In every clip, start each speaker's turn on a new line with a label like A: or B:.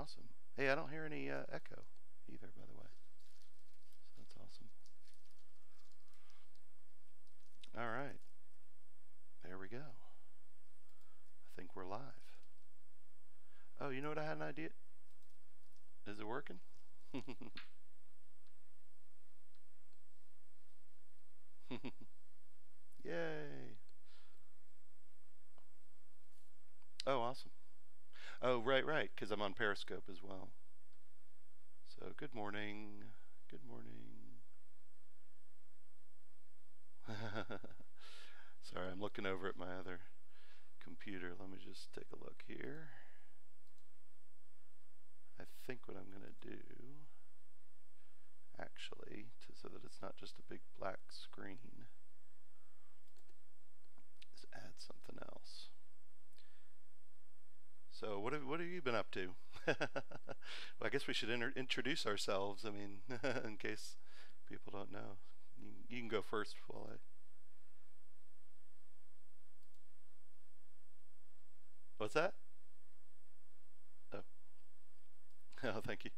A: Awesome. Hey, I don't hear any echo either, by the way. So that's awesome. All right. There we go. I think we're live. Oh, you know what? I had an idea. Is it working? Yay. Oh, awesome. Oh, right, because I'm on Periscope as well. So, good morning. Good morning. Sorry, I'm looking over at my other computer. Let me just take a look here. I think what I'm going to do, actually, so that it's not just a big black screen, is add something else. So what have you been up to? Well, I guess we should introduce ourselves. I mean, in case people don't know, you can go first while I. What's that? Oh, oh, thank you.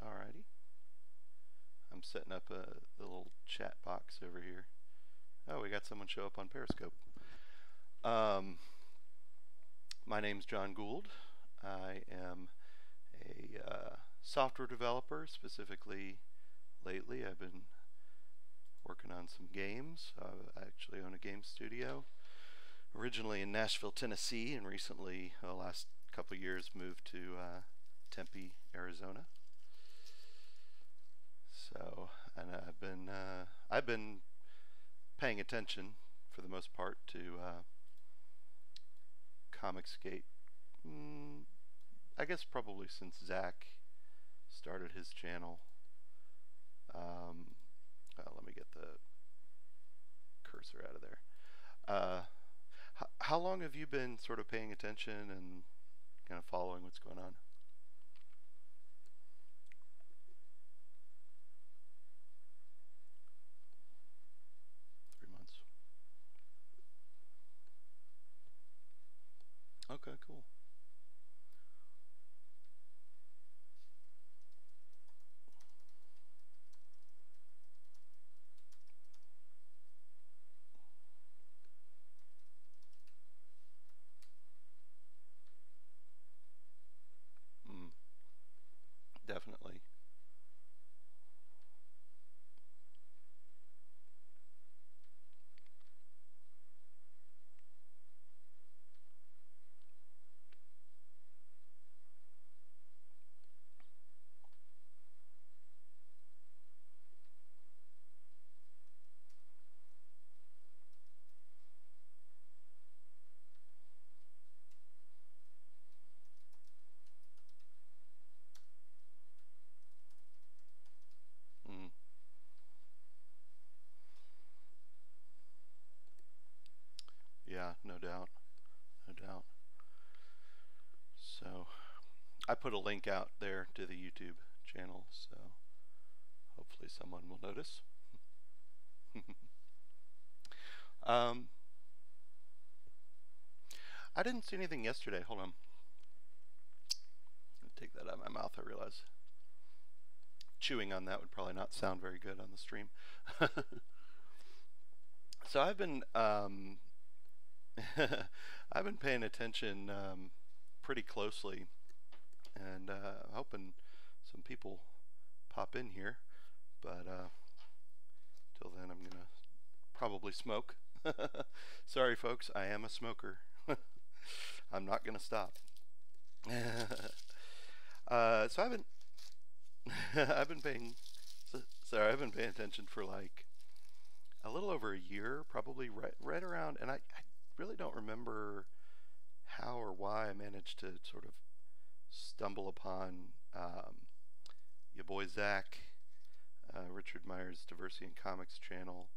A: Alrighty. I'm setting up the little chat box over here. Oh, we got someone show up on Periscope. My name's John Gould. I am a software developer. Specifically, lately I've been working on some games. I actually own a game studio, originally in Nashville, Tennessee, and recently, the last couple years, moved to Tempe, Arizona. So, and I've been paying attention for the most part to ComicsGate. I guess probably since Zach started his channel. Let me get the cursor out of there. How long have you been sort of paying attention and kind of following what's going on? Okay, cool. Definitely. Mm. Yeah, no doubt. No doubt. So, I put a link out there to the YouTube channel, so hopefully someone will notice. I didn't see anything yesterday. Hold on. Take that out of my mouth, I realize. Chewing on that would probably not sound very good on the stream. So I've been I've been paying attention pretty closely, and hoping some people pop in here. But till then, I'm gonna probably smoke. Sorry, folks, I am a smoker. I'm not gonna stop. So I've been I've been paying I've been paying attention for like a little over a year, probably right around, and I really don't remember how or why I managed to sort of stumble upon your boy Zach, Richard Meyer's Diversity in Comics channel.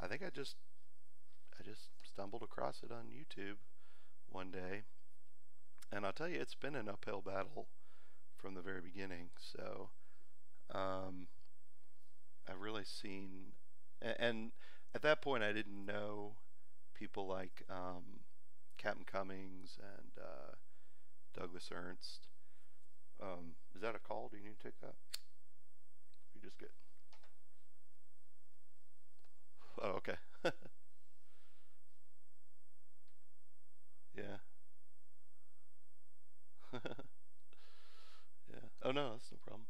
A: I think I just stumbled across it on YouTube one day, and I'll tell you, it's been an uphill battle from the very beginning. So um, I've really seen, and at that point I didn't know people like Captain Cummings and Douglas Ernst. Is that a call? Do you need to take that? You just get. Oh, okay. Yeah. Yeah. Oh no, that's no problem.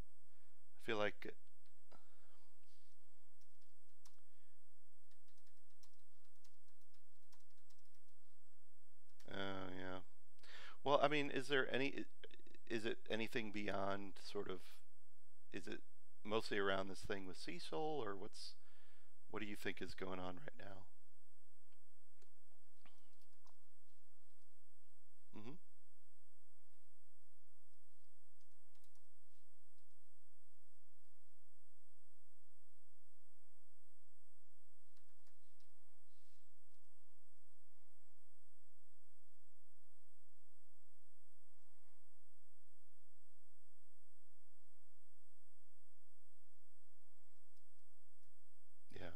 A: I feel like. Yeah. Well, I mean, is there any? Is it anything beyond sort of? Is it mostly around this thing with Cecil, or what's? What do you think is going on right now? Mm-hmm. Yeah.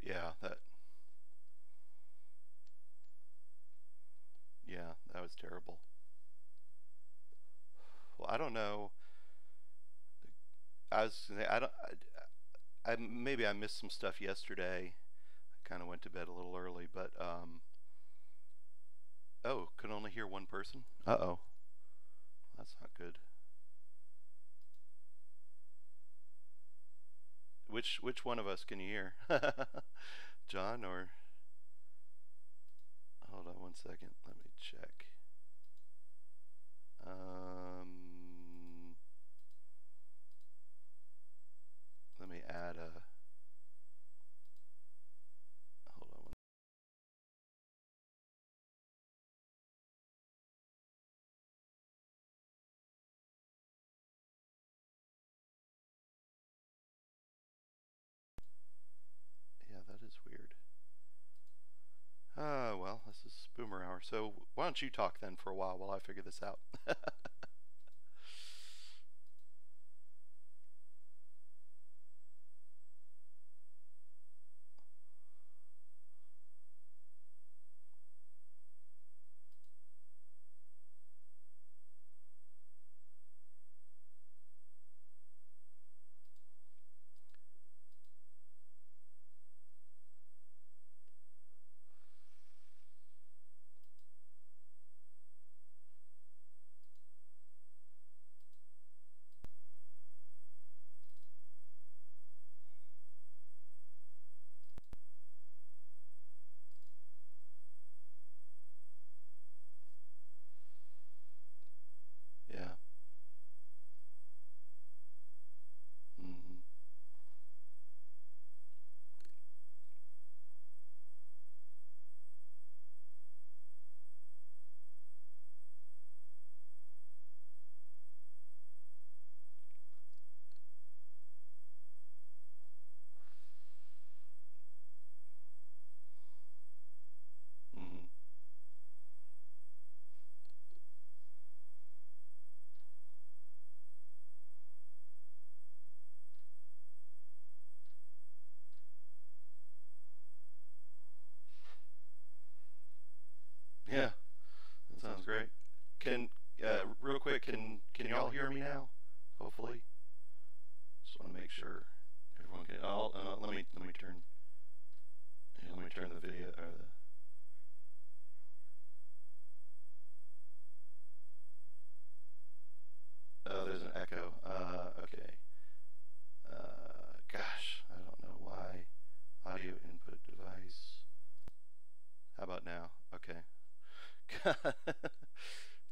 A: Yeah. That. Yeah. That was terrible. Well, I don't know. I was. I don't. Maybe I missed some stuff yesterday. I kind of went to bed a little early, but oh, could only hear one person. Uh oh. That's not good. Which one of us can you hear? John or hold on one second. Let me check. Um, Let me add a. Hold on. Yeah, that is weird. Well, this is Boomer Hour. So why don't you talk then for a while I figure this out? Yeah. Mm-hmm. Mm-hmm. Yeah. That sounds great. Can real quick, can y'all hear me now? Hopefully. Just want to make sure everyone can. Let me turn. Yeah, let me turn the video or the. Oh, there's an echo. Okay. Gosh, I don't know why. Audio input device. How about now? Okay.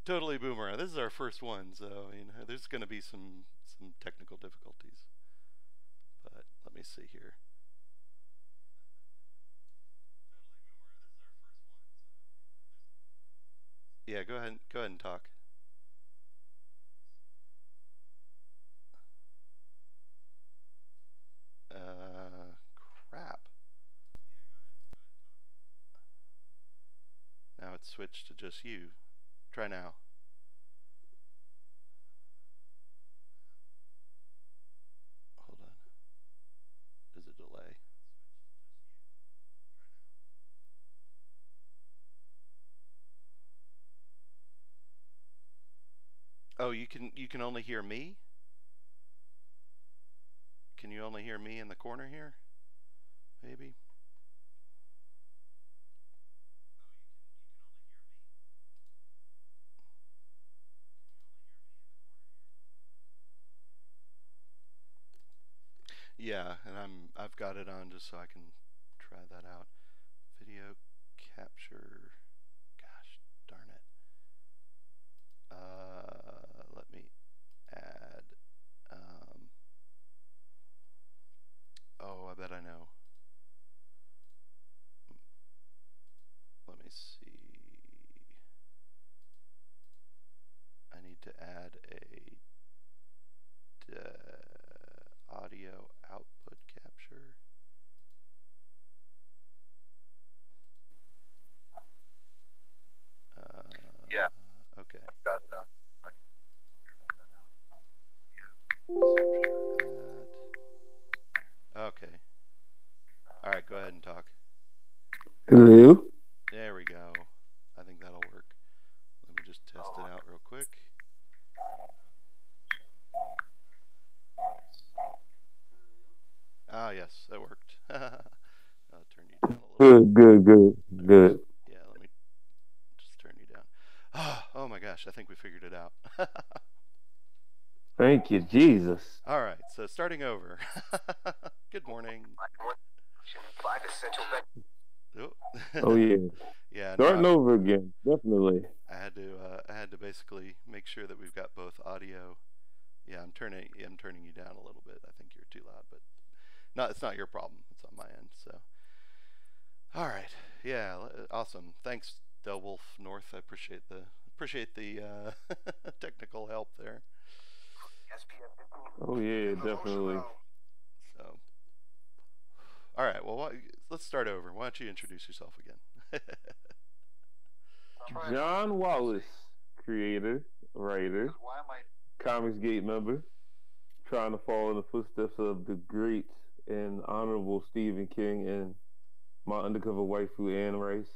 A: Totally boomer. This is our first one, so there's going to be some technical difficulties. But let me see here. Yeah, go ahead. Go ahead and talk. it's switched to just you. Try now. Hold on. There's a delay. Oh, you can only hear me? Can you only hear me in the corner here? Maybe. Yeah, and I've got it on just so I can try that out. Video capture. Gosh darn it. Let me add. Um, oh, I bet I know. Let me see. I need to add a audio output capture.
B: Yeah.
A: Okay.
B: Got it.
A: Okay. All right, go ahead and talk.
C: Hello.
A: There we go. I think that'll work. Let me just test it out real quick. Ah, yes, that worked. I'll turn you down a little bit.
C: Good.
A: Yeah, let me just turn you down. Oh my gosh, I think we figured it out.
C: Thank you, Jesus.
A: All right, so starting over. Good morning.
B: Five essential
C: Oh yeah,
A: Yeah, no,
C: starting over again. Definitely.
A: I had to basically make sure that we've got both audio. Yeah, I'm turning you down a little bit. I think you're too loud, but no, it's not your problem. It's on my end. So, all right, yeah, awesome. Thanks, Del Wolf North. I appreciate the technical help there.
C: Oh yeah, definitely.
A: So, all right, well, let's start over. Why don't you introduce yourself again?
C: Jon Wallace, creator, writer, ComicsGate member, trying to follow in the footsteps of the great and honorable Stephen King and my undercover waifu Anne Rice.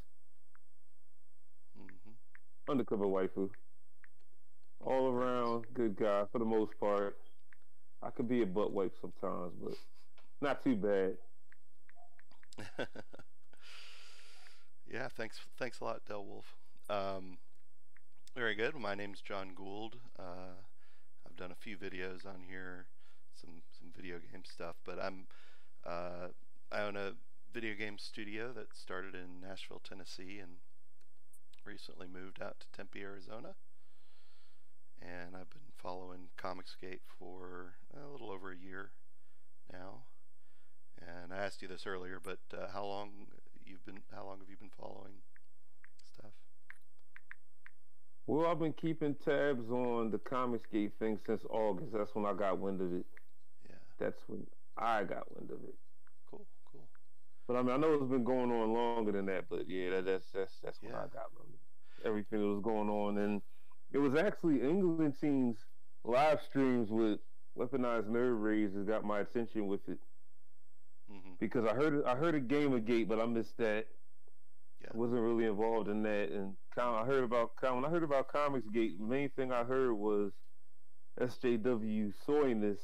A: Mm-hmm.
C: Undercover waifu. All around good guy for the most part. I could be a butt wipe sometimes, but not too bad.
A: Yeah, thanks a lot, Del Wolf. Um, Very good. Well, my name's John Gould. I've done a few videos on here, some video game stuff, but uh, I own a video game studio that started in Nashville, Tennessee, and recently moved out to Tempe, Arizona. And I've been following ComicsGate for a little over a year now. And I asked you this earlier, but how long have you been following stuff?
C: Well, I've been keeping tabs on the ComicsGate thing since August. That's when I got wind of it.
A: Yeah.
C: That's when I got wind of it.
A: Cool. Cool.
C: But I mean, I know it's been going on longer than that. But yeah, that's when I
A: Yeah.
C: got wind of it. Everything that was going on, and it was actually England teams live streams with weaponized nerve rays that got my attention with it
A: Mm-hmm.
C: because I heard a Gamergate, but I missed that.
A: Yeah.
C: I wasn't really involved in that, and when I heard about ComicsGate, the main thing I heard was SJW soyness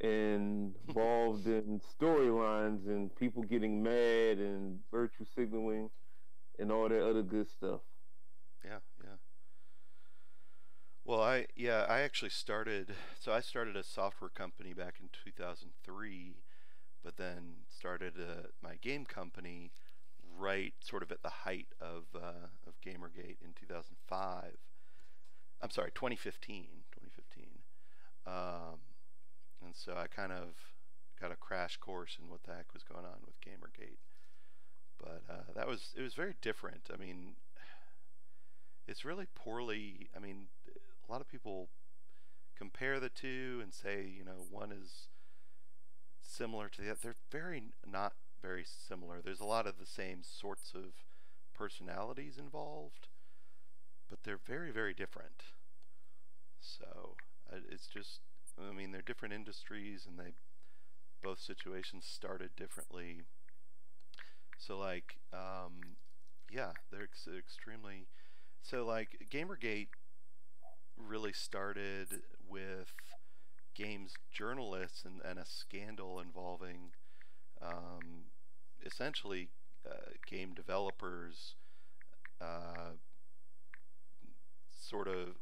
C: and involved in storylines and people getting mad and virtue signaling and all that other good stuff.
A: Yeah. Yeah. Well, I actually I started a software company back in 2003, but then started my game company right sort of at the height of Gamergate in 2005. I'm sorry, 2015, 2015. Um, and so I kind of got a crash course in what the heck was going on with Gamergate. But it was very different. I mean, it's really poorly. I mean, a lot of people compare the two and say, one is similar to the other. They're very not very similar. There's a lot of the same sorts of personalities involved, but they're very, very different. So it's just, I mean, they're different industries, and they both situations started differently. So like, yeah, they're extremely. So like, GamerGate really started with games journalists and a scandal involving essentially game developers, uh, sort of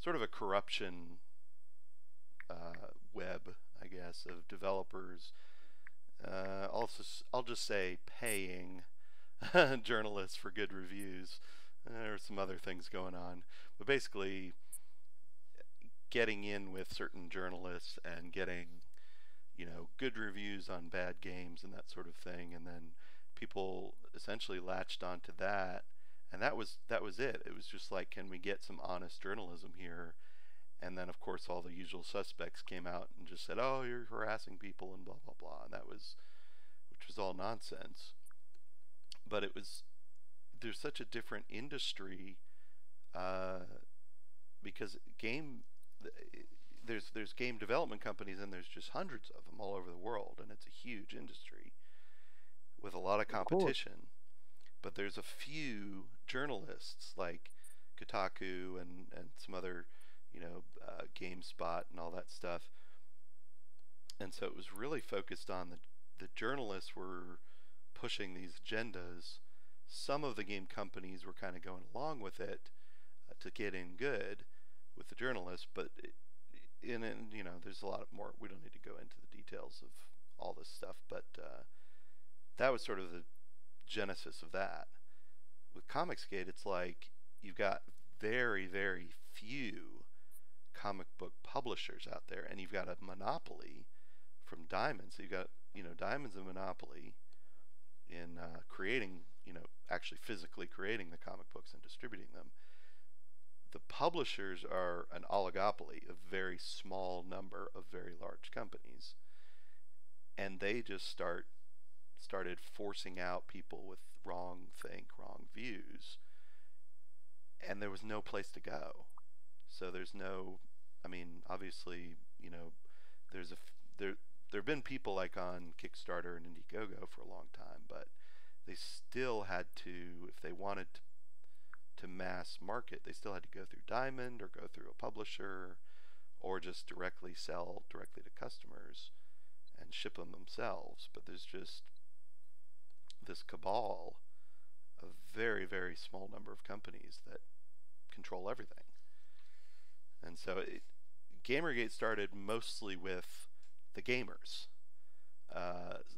A: sort of a corruption web, I guess, of developers. Also, I'll just say paying journalists for good reviews. There are some other things going on, but basically getting in with certain journalists and getting, good reviews on bad games and that sort of thing, and then people essentially latched onto that, and that was it. It was just like, can we get some honest journalism here? And then of course all the usual suspects came out and just said, "Oh, you're harassing people," and blah blah blah, and which was all nonsense. But there's such a different industry, uh, because there's game development companies, and there's just hundreds of them all over the world, and it's a huge industry with a lot of competition. But there's a few journalists like Kotaku and some other, GameSpot and all that stuff, and so it was really focused on the journalists were pushing these agendas. Some of the game companies were kind of going along with it, to get in good with the journalists, but there's a lot of more. We don't need to go into the details of all this stuff, but that was sort of the genesis of that. With ComicsGate, it's like you've got very, very few comic book publishers out there, and you've got a monopoly from Diamond. So you've got, Diamond's a monopoly in creating, actually physically creating the comic books and distributing them. The publishers are an oligopoly, a very small number of very large companies, and they just started forcing out people with wrong views, and there was no place to go. So there's no, I mean, obviously, there's there have been people like on Kickstarter and Indiegogo for a long time, but they still had to, if they wanted to mass market, they still had to go through Diamond or go through a publisher, or just sell directly to customers and ship them themselves. But there's just this cabal, a very, very small number of companies that control everything. And so Gamergate started mostly with the gamers,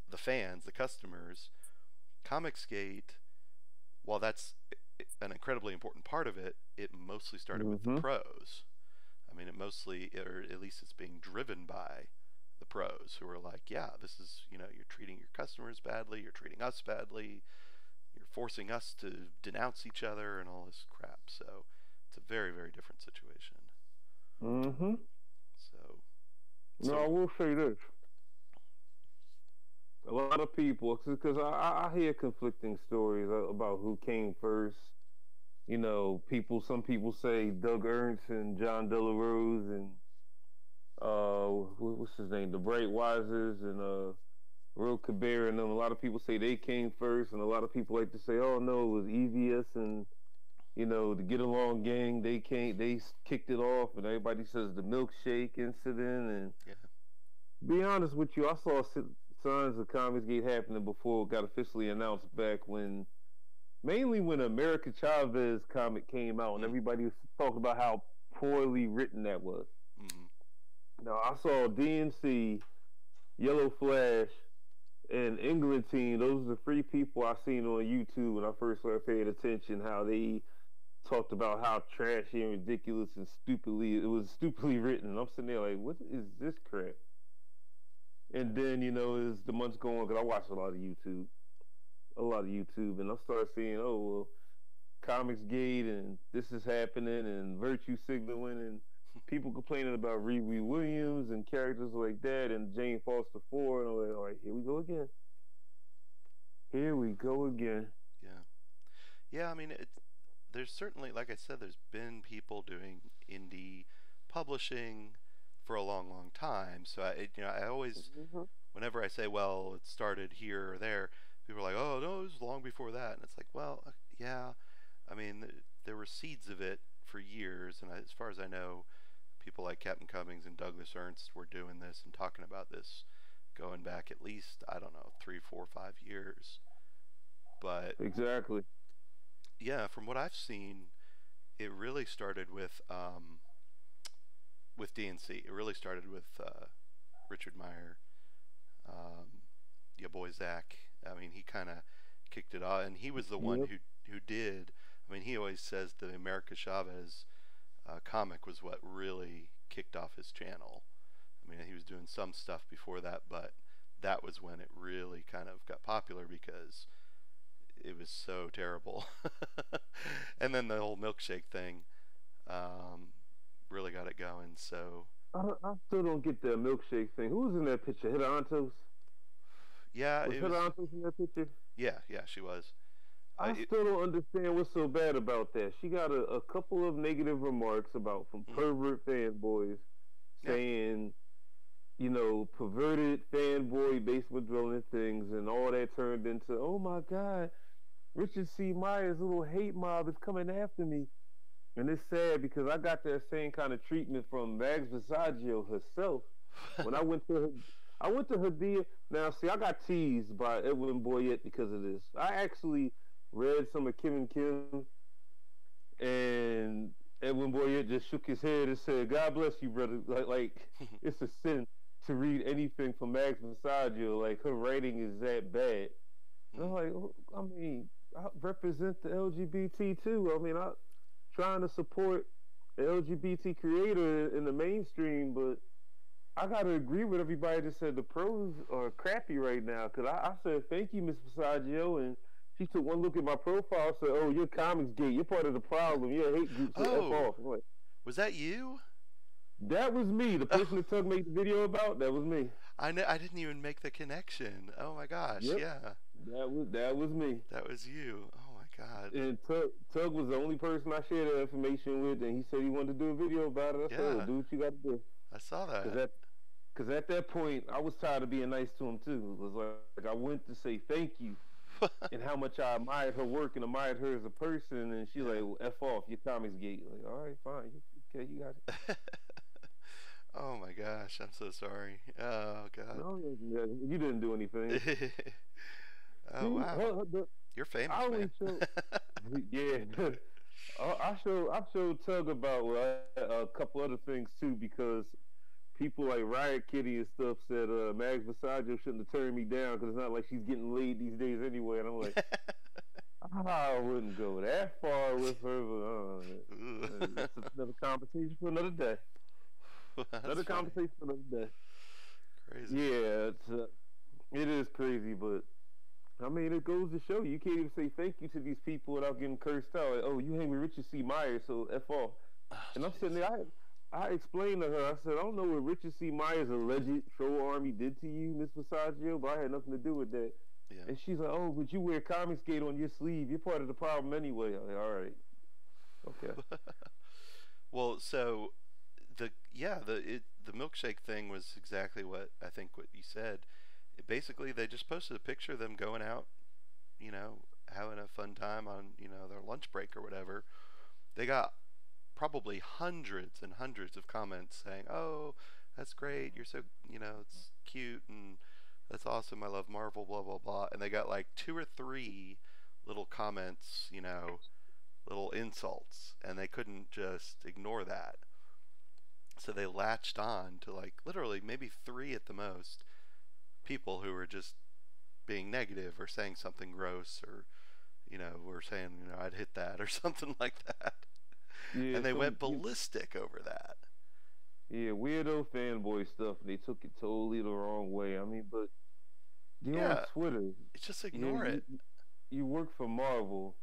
A: the fans, the customers. ComicsGate, while that's an incredibly important part of it, it mostly started with the pros. I mean, it mostly, or at least it's being driven by the pros who are like, yeah, this is, you're treating your customers badly, you're treating us badly, you're forcing us to denounce each other and all this crap. So it's a very, very different situation. So
C: no, I will say this. A lot of people, because I hear conflicting stories about who came first. Some people say Doug Ernst and John Delarose and what's his name, the Bright Wisers and Ro Cabrera and them. A lot of people say they came first, and a lot of people like to say, oh no, it was EVS and the Get Along Gang. They kicked it off, and everybody says the milkshake incident. And be honest with you, I saw signs of ComicsGate happening before it got officially announced back mainly when America Chavez comic came out, and everybody was talking about how poorly written that was. Now, I saw DNC, Yellow Flash, and England Team. Those are the three people I seen on YouTube when I first started paying attention, how they talked about how trashy and ridiculous and it was stupidly written. And I'm sitting there like, what is this crap? And then, as the months go on, because I watch a lot of YouTube, and I started seeing, oh, well, ComicsGate, and this is happening, and virtue signaling, and people complaining about Riri Williams and characters like that, and Jane Foster Ford, and I'm like, all right, here we go again.
A: Yeah. Yeah, I mean, there's certainly, like I said, there's been people doing indie publishing for a long, long time. So I always,
C: Mm-hmm.
A: whenever I say, well, it started here or there, people are like, oh no, it was long before that, and it's like, well, yeah, I mean, there were seeds of it for years, and as far as I know, people like Captain Cummings and Douglas Ernst were doing this and talking about this going back at least, I don't know, 3, 4, 5 years. But
C: Exactly.
A: yeah, from what I've seen, it really started with DNC. It really started with Richard Meyer, um, your boy Zach. I mean, he kind of kicked it off, and he was the one
C: Yep.
A: who did. I mean, he always says the America Chavez comic was what really kicked off his channel. I mean, he was doing some stuff before that, but that was when it really kind of got popular because it was so terrible. And then the whole milkshake thing um, really got it going. So
C: I still don't get the milkshake thing. Who was in that picture? Hidantos?
A: yeah,
C: Was
A: it was.
C: Hidantos in that picture?
A: Yeah, she was.
C: I
A: It,
C: still don't understand what's so bad about that. She got a couple of negative remarks about from
A: mm,
C: pervert fanboys
A: yeah.
C: saying, perverted fanboy basement dwelling things, and all that turned into, oh my God, Richard C. Myers' little hate mob is coming after me. And it's sad because I got that same kind of treatment from Mags Visaggio herself. When I went to her deal. Now, see, I got teased by Edwin Boyette because of this. I actually read some of Kim and Kim, and Edwin Boyette just shook his head and said, "God bless you, brother." Like it's a sin to read anything from Max Visaggio. Like her writing is that bad. And I'm
A: Mm.
C: like, I mean, I represent the LGBT too. I mean, I trying to support the LGBT creator in the mainstream, but I gotta agree with everybody that said the pros are crappy right now. Cause I said thank you, Miss Visaggio, and she took one look at my profile, said, "Oh, you're ComicsGate. You're part of the problem. You're a hate group. So f
A: Oh,
C: off." I'm like,
A: was that you?
C: that was me. The person that Tug made the video about, that was me.
A: I didn't even make the connection. Oh my gosh,
C: Yep,
A: yeah,
C: that was me.
A: that was you. Oh my god.
C: And Tug was the only person I shared that information with, and he said he wanted to do a video about it. I said, "Oh,
A: Yeah,
C: do what you got to do."
A: I saw
C: Cause
A: that.
C: that, cause at that point, I was tired of being nice to him too. It was like I went to say thank you and how much I admired her work and admired her as a person, and she's like,
A: Yeah.
C: well, "F off, your comics gate." Like, all right, fine, okay, you got it.
A: Oh my gosh, I'm so sorry. Oh god.
C: No, you didn't do anything.
A: Oh
C: See,
A: wow, you're
C: I
A: famous,
C: only
A: man.
C: show, yeah. I showed Tug about a couple other things too because people like Riot Kitty and stuff said Mags Visaggio shouldn't have turned me down because it's not like she's getting laid these days anyway. And I'm like, I wouldn't go that far with her, but that's another conversation for another day.
A: That's
C: Another
A: funny.
C: conversation for another day.
A: Crazy.
C: Yeah, it is crazy, but I mean, it goes to show you can't even say thank you to these people without getting cursed out. Like, oh, you hang with Richard C. Myers, so F off.
A: Oh
C: And I'm sitting
A: jeez.
C: there, I explained to her, I said, I don't know what Richard C. Myers' alleged troll army did to you, Miss Visaggio, but I had nothing to do with that.
A: Yeah.
C: And she's like, oh, but you wear ComicsGate on your sleeve. You're part of the problem anyway. I'm like, all right, okay.
A: Well, so the milkshake thing was exactly what I think what you said. Basically, they just posted a picture of them going out, you know, having a fun time on their lunch break or whatever. They got probably hundreds and hundreds of comments saying, "Oh, that's great. You're so it's cute and that's awesome. I love Marvel. Blah blah blah." And they got like two or three little comments, little insults, and they couldn't just ignore that. So they latched on to like literally maybe three at the most people who were just being negative or saying something gross or were saying I'd hit that or something like that,
C: Yeah,
A: and they
C: some
A: went ballistic over that.
C: yeah, weirdo fanboy stuff. They took it totally the wrong way. I mean, but you're on
A: Yeah,
C: Twitter.
A: it's just
C: You
A: ignore it.
C: you work for Marvel,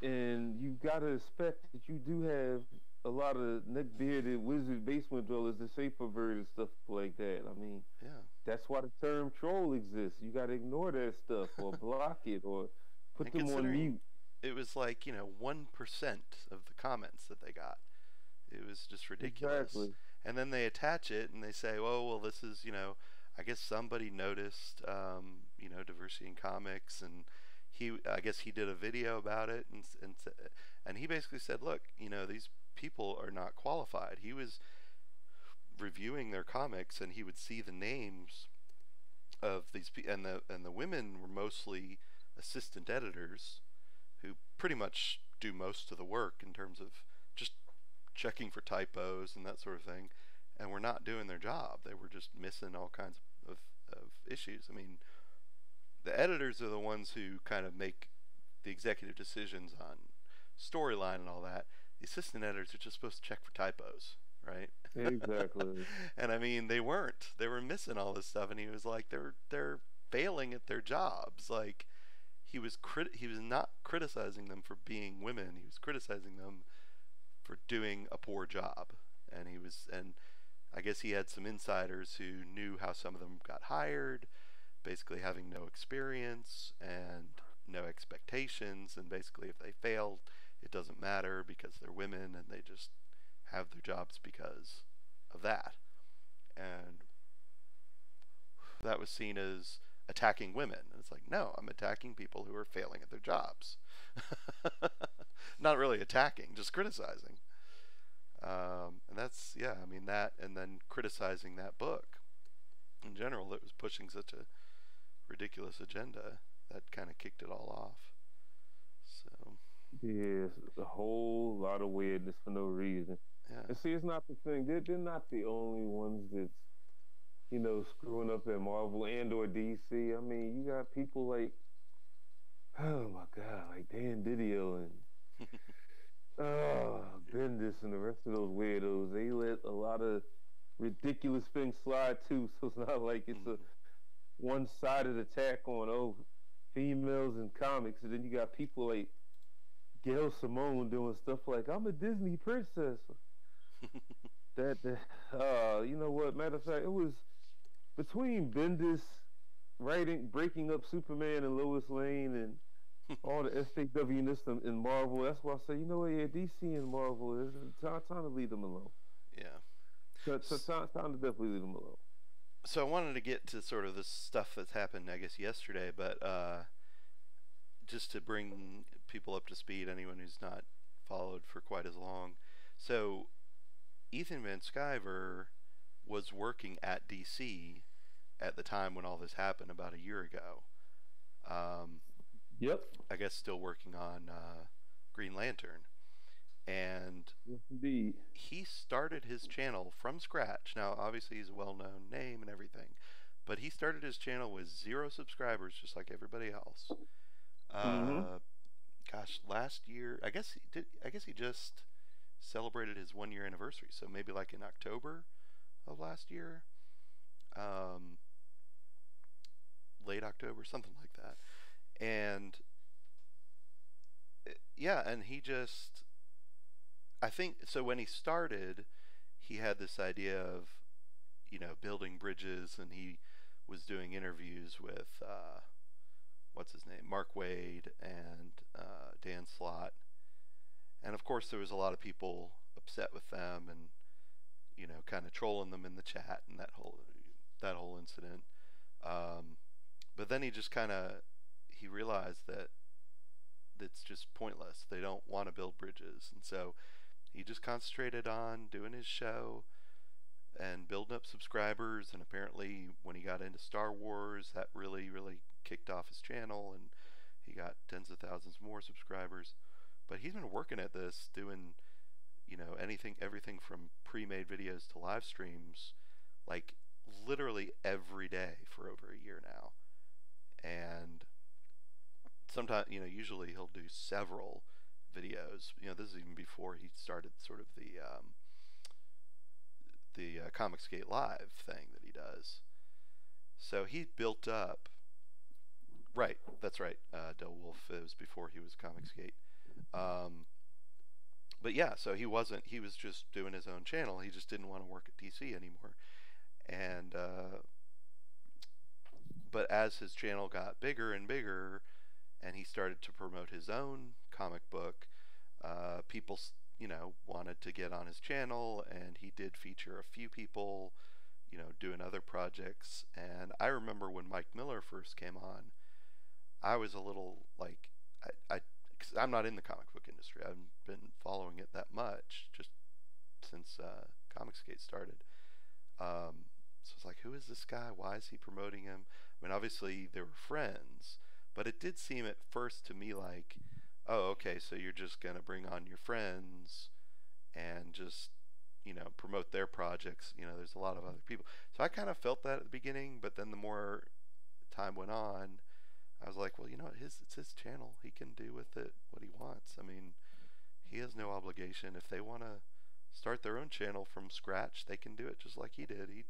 C: and you gotta expect that you do have a lot of neck-bearded wizard basement dwellers that say perverted stuff like that. I mean,
A: Yeah,
C: that's why the term troll exists. You gotta ignore that stuff or block it or put
A: and
C: them on
A: considering
C: mute.
A: it was like 1% of the comments that they got. It was just ridiculous.
C: Exactly.
A: And then they attach it and they say, "Oh, well, this is I guess somebody noticed diversity in comics, and I guess he did a video about it, and he basically said, look, these people are not qualified." He was reviewing their comics, and he would see the names of these people, and the women were mostly assistant editors who pretty much do most of the work in terms of just checking for typos and that sort of thing, and were not doing their job. They were just missing all kinds of issues. I mean, the editors are the ones who kind of make the executive decisions on storyline and all that. The assistant editors are just supposed to check for typos, right?
C: Exactly.
A: And I mean, they weren't. They were missing all this stuff, and he was like, they're failing at their jobs. Like, he was not criticizing them for being women. He was criticizing them for doing a poor job. And I guess he had some insiders who knew how some of them got hired, basically having no experience and no expectations, and basically if they failed, it doesn't matter because they're women and they just have their jobs because of that. And that was seen as attacking women. And it's like, no, I'm attacking people who are failing at their jobs. Not really attacking, just criticizing. And that's, yeah, I mean, that, and then criticizing that book in general that was pushing such a ridiculous agenda, that kind of kicked it all off. So
C: Yes, a whole lot of weirdness for no reason.
A: yeah.
C: And see, it's not the thing. They're not the only ones that's, screwing up at Marvel and or DC. I mean, you got people like, oh my God, like Dan Didio and Bendis and the rest of those weirdos. They let a lot of ridiculous things slide too. So it's not like it's a one-sided attack on females in comics, and then you got people like Gail Simone doing stuff like, I'm a Disney princess. You know what? Matter of fact, it was between Bendis breaking up Superman and Lois Lane and all the SJW-ness in Marvel. That's why I say, yeah, DC and Marvel is time to leave them alone.
A: Yeah.
C: So time to definitely leave them alone.
A: So I wanted to get to sort of this stuff that's happened, I guess, yesterday, but just to bring people up to speed, anyone who's not followed for quite as long. So Ethan Van Sciver was working at DC at the time when all this happened, about a year ago.
C: Yep.
A: I guess still working on Green Lantern. And
C: yes, indeed,
A: he started his channel from scratch. Now, obviously, he's a well-known name and everything, but he started his channel with 0 subscribers, just like everybody else. Gosh, last year, I guess he just celebrated his 1-year anniversary, so maybe like in October of last year, late October, something like that. And yeah, and he just, I think, so when he started, he had this idea of, building bridges, and he was doing interviews with, what's his name, Mark Waid and Dan Slott. And of course there was a lot of people upset with them and, kind of trolling them in the chat and that whole incident. But then he realized that it's just pointless. They don't want to build bridges. And so he just concentrated on doing his show and building up subscribers. And apparently when he got into Star Wars, that really, really kicked off his channel, and he got tens of thousands more subscribers. But he's been working at this, doing, everything from pre-made videos to live streams, like literally every day for over a year now. And sometimes, usually he'll do several videos. This is even before he started sort of the ComicsGate Live thing that he does. So he built up. Right, that's right. Del Wolf, it was before he was ComicsGate. But yeah, so he was just doing his own channel. He just didn't want to work at DC anymore. And but as his channel got bigger and bigger, and he started to promote his own comic book. People, wanted to get on his channel, and he did feature a few people, doing other projects. And I remember when Mike Miller first came on, I was a little like, cause I'm not in the comic book industry. I haven't been following it that much just since ComicsGate started. So it's like, who is this guy? Why is he promoting him? I mean, obviously they were friends, but it did seem at first to me like, oh, okay, so you're just gonna bring on your friends and just promote their projects. There's a lot of other people, so I kind of felt that at the beginning, but then the more time went on, I was like, well, it's his channel. He can do with it what he wants. I mean, he has no obligation. If they want to start their own channel from scratch, they can do it just like he did. He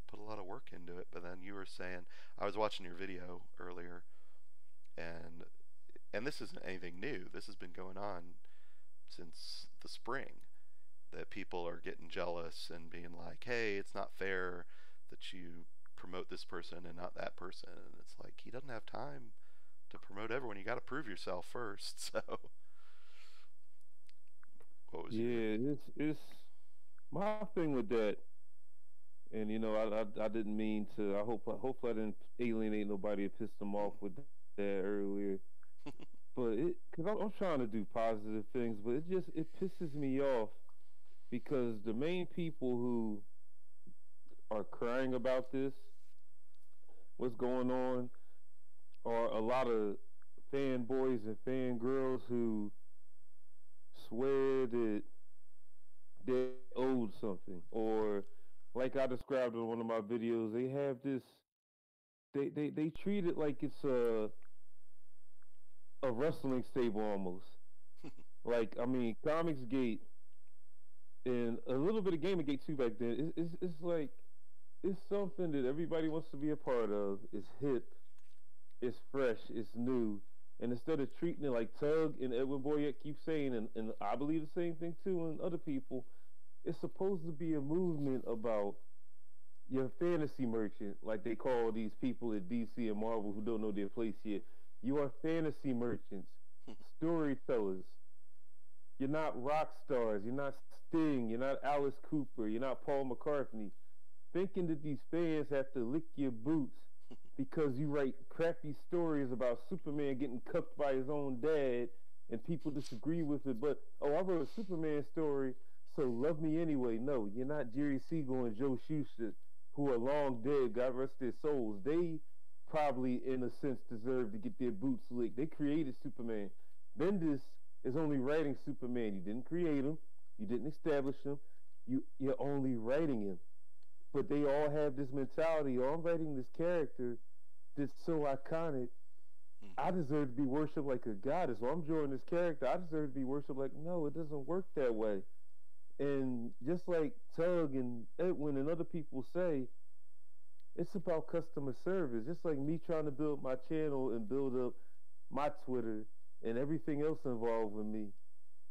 A: put a lot of work into it. But then you were saying, I was watching your video earlier, and this isn't anything new. This has been going on since the spring, that people are getting jealous and being like, hey, it's not fair that you promote this person and not that person. And it's like, he doesn't have time to promote everyone. You got to prove yourself first. So what was
C: it's my thing with that. And I didn't mean to. Hopefully I didn't alienate nobody or piss them off with that earlier. But because I'm trying to do positive things, but it pisses me off because the main people who are crying about this, what's going on, are a lot of fanboys and fangirls who swear that they're owed something, or like I described in one of my videos, they have this. They treat it like it's a wrestling stable almost. Like, I mean, ComicsGate and a little bit of GamerGate too back then. It's like, it's something that everybody wants to be a part of. It's hip, it's fresh, it's new. And instead of treating it like Tug and Edwin Boyette keep saying, and I believe the same thing too, and other people, it's supposed to be a movement about your fantasy merchant, like they call these people at DC and Marvel who don't know their place yet. You are fantasy merchants, storytellers. You're not rock stars. You're not Sting. You're not Alice Cooper. You're not Paul McCartney. Thinking that these fans have to lick your boots because you write crappy stories about Superman getting cucked by his own dad and people disagree with it. But, oh, I wrote a Superman story, so love me anyway. No, you're not Jerry Siegel and Joe Shuster, who are long dead, God rest their souls. They probably, in a sense, deserve to get their boots licked. They created Superman. Bendis is only writing Superman. You didn't create him. You didn't establish him. You're only writing him. But they all have this mentality, oh, I'm writing this character that's so iconic. I deserve to be worshipped like a goddess. Or I'm drawing this character, I deserve to be worshipped like, no, it doesn't work that way. And just like Tug and Edwin and other people say, it's about customer service. Just like me trying to build my channel and build up my Twitter and everything else involved with me.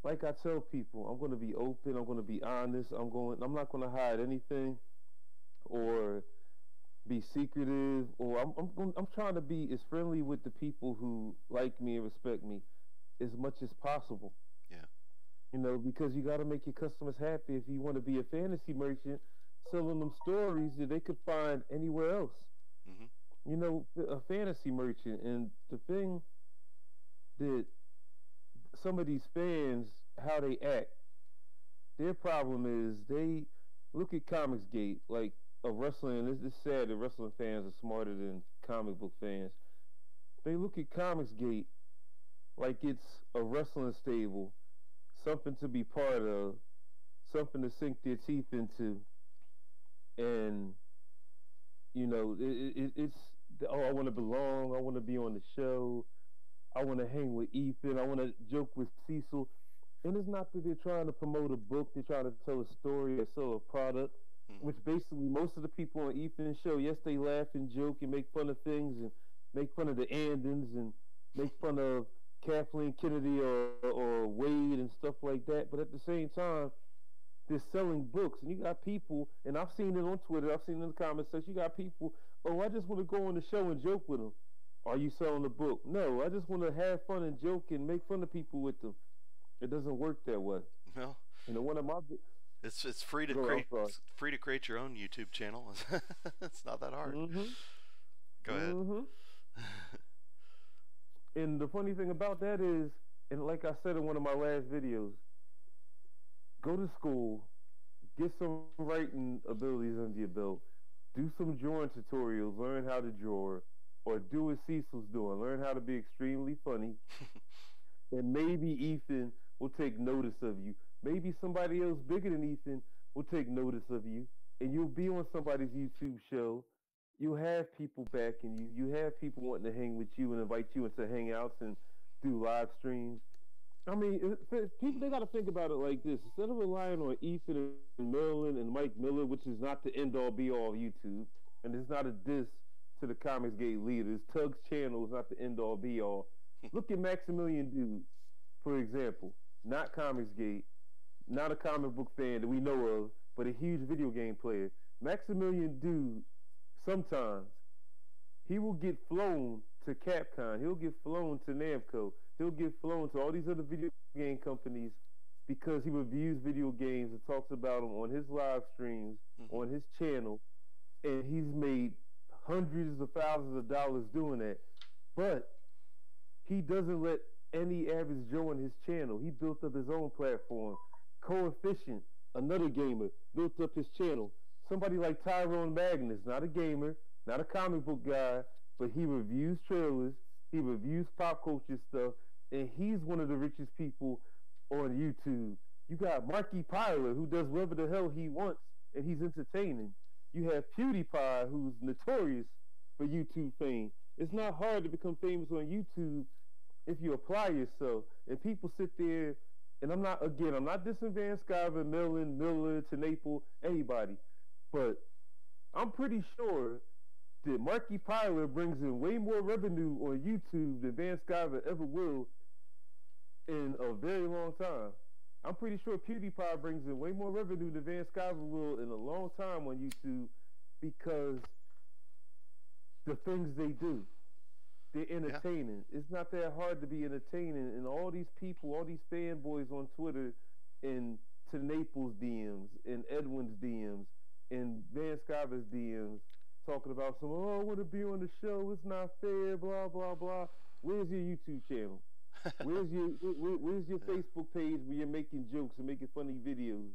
C: Like I tell people, I'm going to be open. I'm going to be honest. I'm not going to hide anything or be secretive. Or I'm trying to be as friendly with the people who like me and respect me as much as possible.
A: Yeah.
C: Because you got to make your customers happy if you want to be a fantasy merchant selling them stories that they could find anywhere else. A fantasy merchant. And the thing that some of these fans, how they act, their problem is they look at ComicsGate like a wrestling. It's sad that wrestling fans are smarter than comic book fans. They look at ComicsGate like it's a wrestling stable, something to be part of, something to sink their teeth into. And it's I want to belong. I want to be on the show. I want to hang with Ethan. I want to joke with Cecil. And it's not that they're trying to promote a book. They're trying to tell a story or sell a product, which basically most of the people on Ethan's show, yes, they laugh and joke and make fun of things and make fun of the Andons and make fun of Kathleen Kennedy or Wade and stuff like that. But at the same time, they're selling books. And you got people, and I've seen it on Twitter, I've seen it in the comment section, you got people, oh, I just want to go on the show and joke with them. Are you selling a book? No, I just want to have fun and joke and make fun of people with them. It doesn't work that way.
A: Well,
C: You know, one of my
A: it's free to
C: go ahead,
A: create
C: I'm sorry.
A: your own YouTube channel. It's not that hard.
C: Mm-hmm.
A: Go ahead.
C: Mm-hmm. And the funny thing about that is, and like I said in one of my last videos, go to school, get some writing abilities under your belt, do some drawing tutorials, learn how to draw, or do what Cecil's doing, learn how to be extremely funny, and maybe Ethan will take notice of you. Maybe somebody else bigger than Ethan will take notice of you, and you'll be on somebody's YouTube show. You'll have people backing you. You have people wanting to hang with you and invite you into hangouts and do live streams. I mean, people, they got to think about it like this. Instead of relying on Ethan and Marilyn and Mike Miller, which is not the end all be all of YouTube, and it's not a diss to the ComicsGate leaders, Tug's channel is not the end all be all. Look at Maximilian Dude, for example. Not ComicsGate, not a comic book fan that we know of, but a huge video game player. Maximilian Dude, sometimes, he will get flown to Capcom. He'll get flown to Namco. He'll get flown to all these other video game companies because he reviews video games and talks about them on his live streams, on his channel, and he's made hundreds of thousands of dollars doing that. But he doesn't let any average Joe on his channel. He built up his own platform. Coefficient, another gamer, built up his channel. Somebody like Tyrone Magnus, not a gamer, not a comic book guy, but he reviews trailers, he reviews pop culture stuff, and he's one of the richest people on YouTube. You got Marky Pyler, who does whatever the hell he wants, and he's entertaining. You have PewDiePie, who's notorious for YouTube fame. It's not hard to become famous on YouTube if you apply yourself. And people sit there, and I'm not dissing Van Sciver, Millen, Miller, Tenaple, anybody, but I'm pretty sure that Marky Pyler brings in way more revenue on YouTube than Van Sciver ever will in a very long time. I'm pretty sure PewDiePie brings in way more revenue than Van Sciver will in a long time on YouTube because the things they do. They're entertaining. Yeah. It's not that hard to be entertaining. And all these people, all these fanboys on Twitter and to Naples DMs and Edwin's DMs and Van Sciver's DMs talking about some, oh, I want to be on the show. It's not fair, blah, blah, blah. Where's your YouTube channel? Where's your Facebook page where you're making jokes and making funny videos?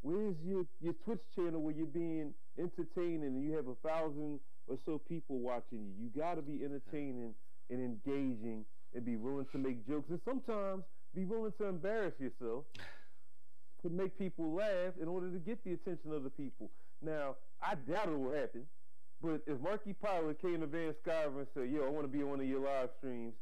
C: Where's your Twitch channel where you're being entertaining and you have 1,000 or so people watching you? You got to be entertaining and engaging and be willing to make jokes and sometimes be willing to embarrass yourself to make people laugh in order to get the attention of the people. Now, I doubt it will happen, but if Marky Pyler came to Van Sciver and said, yo, I want to be on one of your live streams,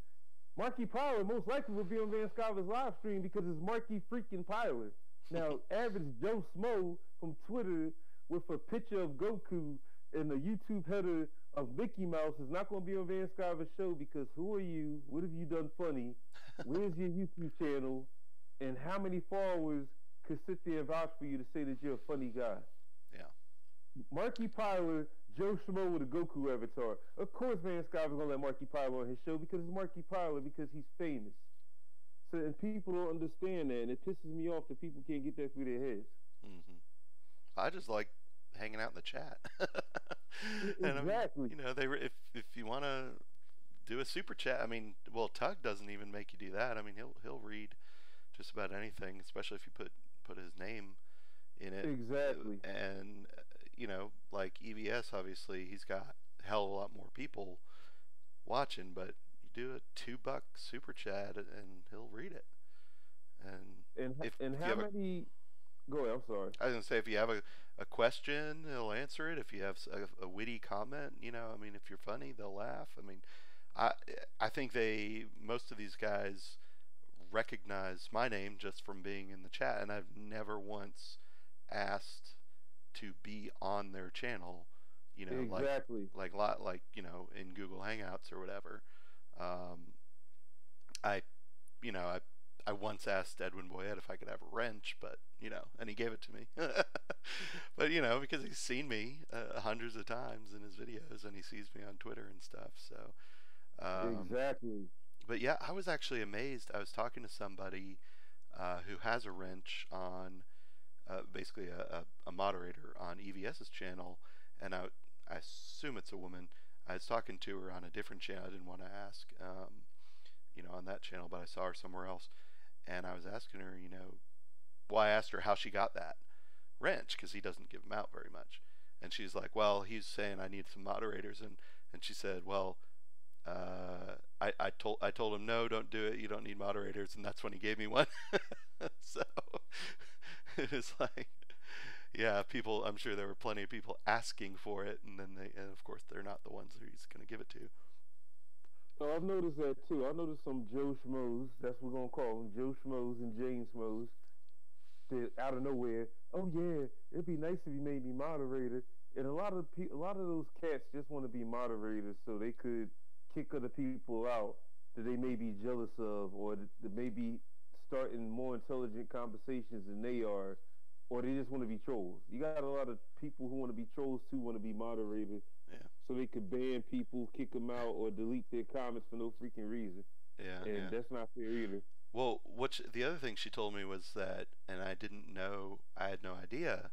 C: Marky Pyler most likely will be on Van Sciver's live stream because it's Marky freaking Pyler. Now, average Joe Smo from Twitter with a picture of Goku and the YouTube header of Mickey Mouse is not going to be on Van Sciver's show because who are you? What have you done funny? Where's your YouTube channel? And how many followers could sit there and vouch for you to say that you're a funny guy?
A: Yeah.
C: Marky Pyler, Joe Schmo with a Goku avatar. Of course Van Sciver's going to let Marky Pyler on his show because it's Marky Pyler because he's famous. So, and people don't understand that, and it pisses me off that people can't get that through their heads.
A: I just like hanging out in the chat. And
C: Exactly.
A: I mean, if you want to do a super chat, I mean, well, Tug doesn't even make you do that. I mean, he'll read just about anything, especially if you put his name in it.
C: Exactly.
A: And like EBS, obviously, he's got a hell of a lot more people watching, but you do a $2 super chat and he'll read it. And
C: how many? Go ahead. I'm sorry.
A: I was gonna say, if you have a question, he'll answer it. If you have a witty comment, I mean, if you're funny, they'll laugh. I mean, I think most of these guys recognize my name just from being in the chat, and I've never once asked to be on their channel.
C: Exactly.
A: like in Google Hangouts or whatever. I once asked Edwin Boyette if I could have a wrench, but and he gave it to me. But because he's seen me hundreds of times in his videos, and he sees me on Twitter and stuff. So
C: Exactly.
A: But yeah, I was actually amazed. I was talking to somebody who has a wrench on basically a moderator on EVS's channel, and I assume it's a woman. I was talking to her on a different channel. I didn't want to ask, on that channel, but I saw her somewhere else, and I was asking her, well, I asked her how she got that wrench because he doesn't give them out very much, and she's like, well, he's saying I need some moderators, and she said, well, I told him no, don't do it. You don't need moderators, and that's when he gave me one. So it was like, yeah, people. I'm sure there were plenty of people asking for it, and of course they're not the ones who he's going to give it to.
C: So I've noticed that too. I noticed some Joe Schmoes, that's what we're gonna call them, Joe Schmoes and James Schmoes, that out of nowhere, oh yeah, it'd be nice if you made me moderator. And a lot of those cats just want to be moderators so they could kick other people out that they may be jealous of, or that may be starting more intelligent conversations than they are, or they just want to be trolls. You got a lot of people who want to be trolls too, want to be moderators,
A: Yeah,
C: so they could ban people, kick them out, or delete their comments for no freaking reason.
A: yeah,
C: And
A: yeah.
C: that's not fair either.
A: Well, the other thing she told me was that, and I didn't know, I had no idea.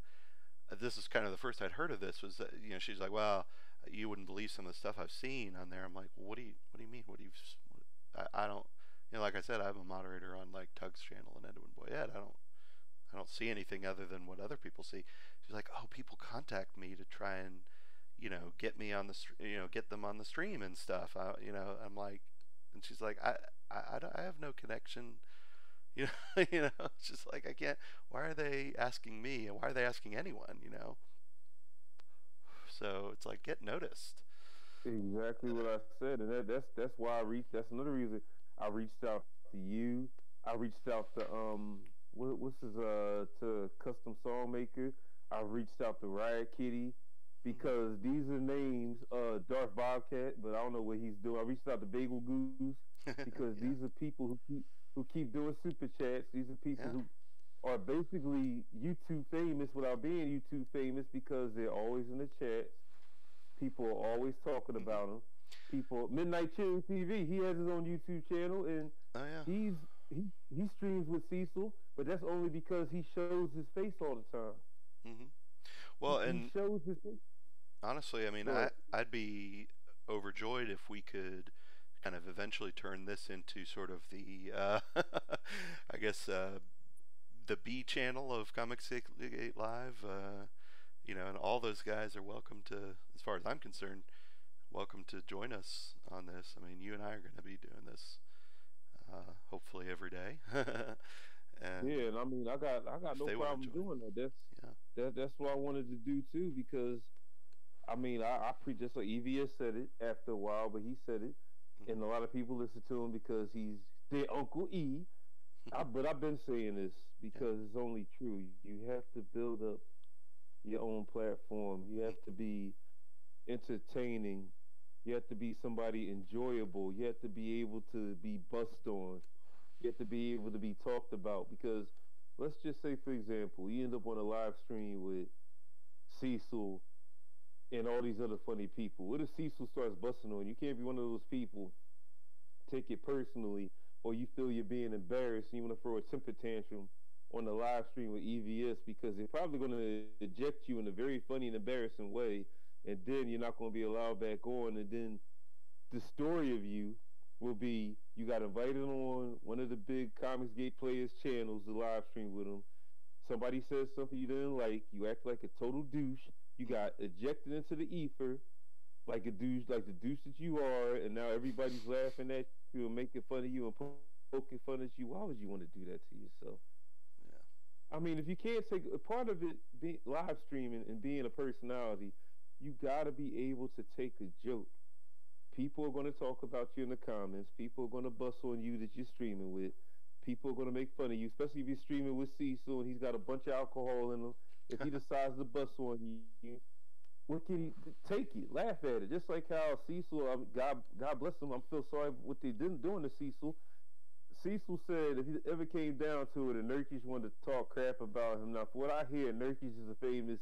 A: This is kind of the first I'd heard of this. Was that she's like, well, you wouldn't believe some of the stuff I've seen on there. I'm like, well, what do you mean? I don't, like I said, I'm a moderator on like Tug's channel and Edwin Boyette. I don't see anything other than what other people see. She's like, oh, people contact me to try and get me on the get them on the stream and stuff. I'm like, and she's like, I have no connection. It's just like I can't. Why are they asking me, and why are they asking anyone? So it's like, get noticed.
C: Exactly what I said, and that's why I reached. That's another reason I reached out to you. I reached out to what's his to Custom Song Maker. I reached out to Riot Kitty because these are names. Darth Bobcat, but I don't know what he's doing. I reached out to Bagel Goose because
A: Yeah,
C: these are people who keep doing super chats. These are people
A: yeah.
C: who are basically YouTube famous without being YouTube famous because they're always in the chats. People are always talking
A: Hmm.
C: about him. People, Midnight Cheering TV, he has his own YouTube channel, and
A: Oh yeah.
C: he's he streams with Cecil, but that's only because he shows his face all the time.
A: Hmm.
C: He,
A: Well,
C: he
A: and
C: shows his face.
A: honestly, I mean,
C: Go ahead.
A: I'd be overjoyed if we could kind of eventually turn this into sort of the, I guess, the B channel of ComicsGate Live. And all those guys are welcome to, as far as I'm concerned, welcome to join us on this. I mean, you and I are going to be doing this hopefully every day, and
C: Yeah, and I mean, I got
A: if
C: no
A: they want to
C: problem
A: join,
C: doing that.
A: yeah.
C: That's what I wanted to do too because I mean, I pre just like EVS said it after a while, but he said it, and a
A: Hmm.
C: lot of people listen to him because he's their Uncle E. But I've been saying this
A: Yeah.
C: because it's only true. You have to build up your own platform. You have to be entertaining. You have to be somebody enjoyable. You have to be able to be bussed on. You have to be able to be talked about because let's just say, for example, you end up on a live stream with Cecil and all these other funny people. What if Cecil starts busting on you? You can't be one of those people take it personally or you feel you're being embarrassed and you want to throw a temper tantrum on the live stream with EVS because they're probably going to eject you in a very funny and embarrassing way, and then you're not going to be allowed back on, and then the story of you will be you got invited on one of the big ComicsGate players channels to live stream with them. Somebody says something you didn't like, you act like a total douche, you got ejected into the ether like a douche, like the douche that you are, and now everybody's laughing at you and making fun of you and poking fun at you. Why would you want to do that to yourself?
A: Yeah.
C: I mean, if you can't take a part of it, be live streaming and being a personality, you got to be able to take a joke. People are going to talk about you in the comments. People are going to bust on you that you're streaming with. People are going to make fun of you, especially if you're streaming with Cecil and he's got a bunch of alcohol in him. If he decides to bust on you, what can he take it? Laugh at it. Just like how Cecil, God bless him. I feel sorry what they didn't doing to Cecil. Cecil said if he ever came down to it and Nurkic wanted to talk crap about him. Now, for what I hear, Nurkic is a famous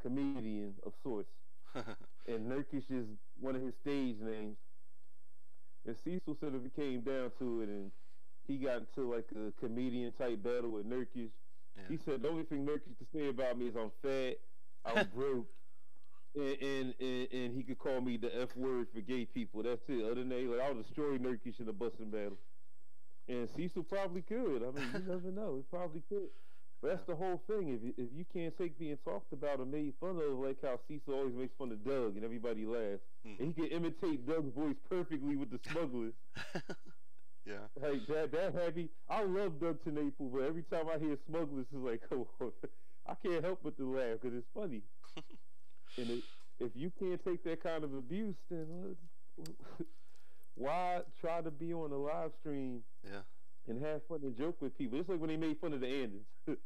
C: comedian of sorts, and Nurkic is one of his stage names. And Cecil said if it came down to it, and he got into like a comedian type battle with Nurkic, he
A: Yeah.
C: said the only thing Nurkic can say about me is I'm fat, I'm broke, and he could call me the F word for gay people. That's it. Other than that, like I'll destroy Nurkic in a busting battle. And Cecil probably could. I mean, you never know. He probably could. But that's
A: Yeah.
C: the whole thing. If you can't take being talked about or made fun of, like how Cecil always makes fun of Doug and everybody laughs, and he can imitate Doug's voice perfectly with the smugglers.
A: Yeah.
C: Like that heavy. I love Doug TenNapel, but every time I hear smugglers, it's like, oh, I can't help but to laugh because it's funny. And if you can't take that kind of abuse, then why try to be on a live stream
A: Yeah.
C: and have fun and joke with people? It's like when they made fun of the Andens.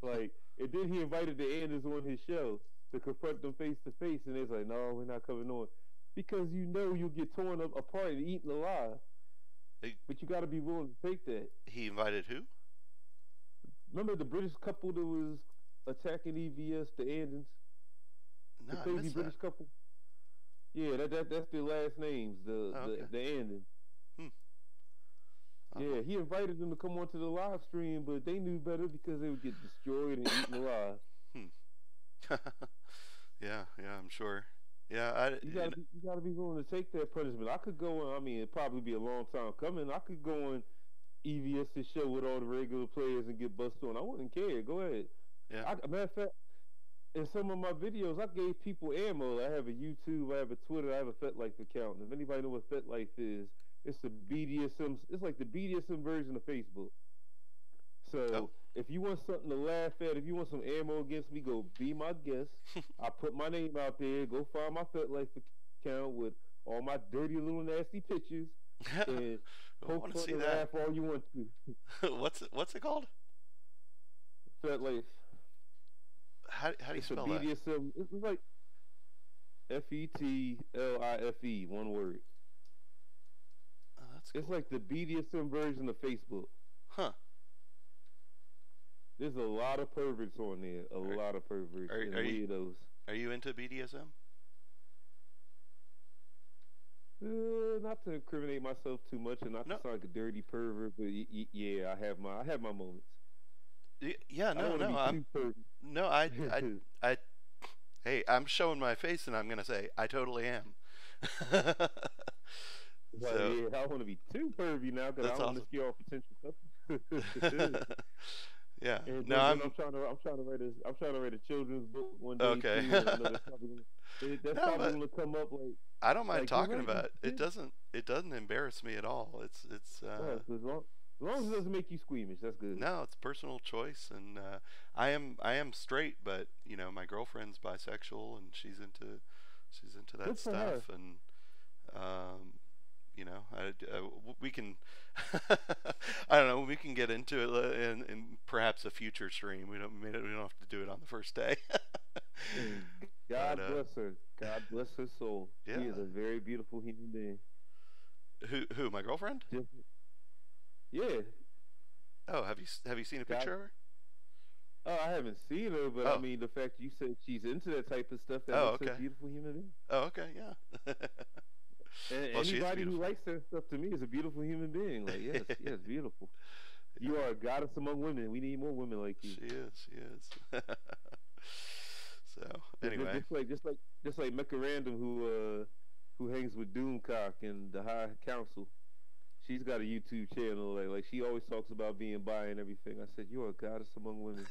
C: Like, and then he invited the Andens on his show to confront them face to face, and it's like, no, we're not coming on. Because you know you'll get torn apart and eaten alive. But you got to be willing to take that.
A: He invited who?
C: Remember the British couple that was attacking EVS, the Andens?
A: No,
C: The
A: I
C: crazy
A: missed
C: British
A: that.
C: couple? Yeah, that's their last names,
A: Okay.
C: the Andens.
A: Uh-huh.
C: Yeah, he invited them to come onto the live stream, but they knew better because they would get destroyed and eaten alive.
A: Yeah, I'm sure. Yeah,
C: You gotta be willing to take that punishment. I could go on. I mean, it'd probably be a long time coming. I could go on EVS's show with all the regular players and get busted on. I wouldn't care. Go ahead.
A: yeah.
C: Matter of fact, in some of my videos, I gave people ammo. I have a YouTube, I have a Twitter, I have a FetLife account. And if anybody know what FetLife is, it's the BDSM. It's like the BDSM version of Facebook. So if you want something to laugh at, if you want some ammo against me, go be my guest. I put my name out there. Go find my FetLife account with all my dirty little nasty pictures, and
A: I want to see
C: and
A: that.
C: laugh all you want to.
A: What's it called?
C: FetLife.
A: How do you
C: It's a
A: spell that?
C: BDSM. It's like FETLIFE, one word.
A: Oh, that's
C: It's
A: cool.
C: like the BDSM version of Facebook.
A: Huh.
C: There's a lot of perverts on there. A lot of perverts and weirdos.
A: Are you into BDSM?
C: Not to incriminate myself too much and not to sound like a dirty pervert, but yeah, I have my moments.
A: Yeah, hey, I'm showing my face and I'm gonna say I totally am. So,
C: yeah, I want to be too pervy now because I don't want to scare off potential customers.
A: Yeah.
C: And
A: No,
C: I'm trying to write a children's book one day.
A: Okay.
C: Too, I know that's probably gonna come up like.
A: I don't mind
C: like,
A: talking about it. It doesn't embarrass me at all. It's
C: as long as it doesn't make you squeamish, that's good.
A: No, it's personal choice, and I am straight, but you know my girlfriend's bisexual, and she's into that
C: Good for
A: stuff,
C: her.
A: and you know we can I don't know, we can get into it in perhaps a future stream. We don't have to do it on the first day.
C: God bless her. God bless her soul.
A: Yeah.
C: She is a very beautiful human being.
A: Who my girlfriend?
C: Yeah.
A: Oh, have you seen a picture of her?
C: Oh, I haven't seen her, but I mean the fact you said she's into that type of stuff, that makes her a beautiful human being.
A: Oh, okay, yeah.
C: And
A: well,
C: anybody who likes that stuff to me is a beautiful human being. Like, yes, beautiful. Yeah. You are a goddess among women. We need more women like you.
A: She is. So anyway,
C: just like Mecca Random, who hangs with Doomcock and the High Council. She's got a YouTube channel. Like she always talks about being bi and everything. I said, you're a goddess among women.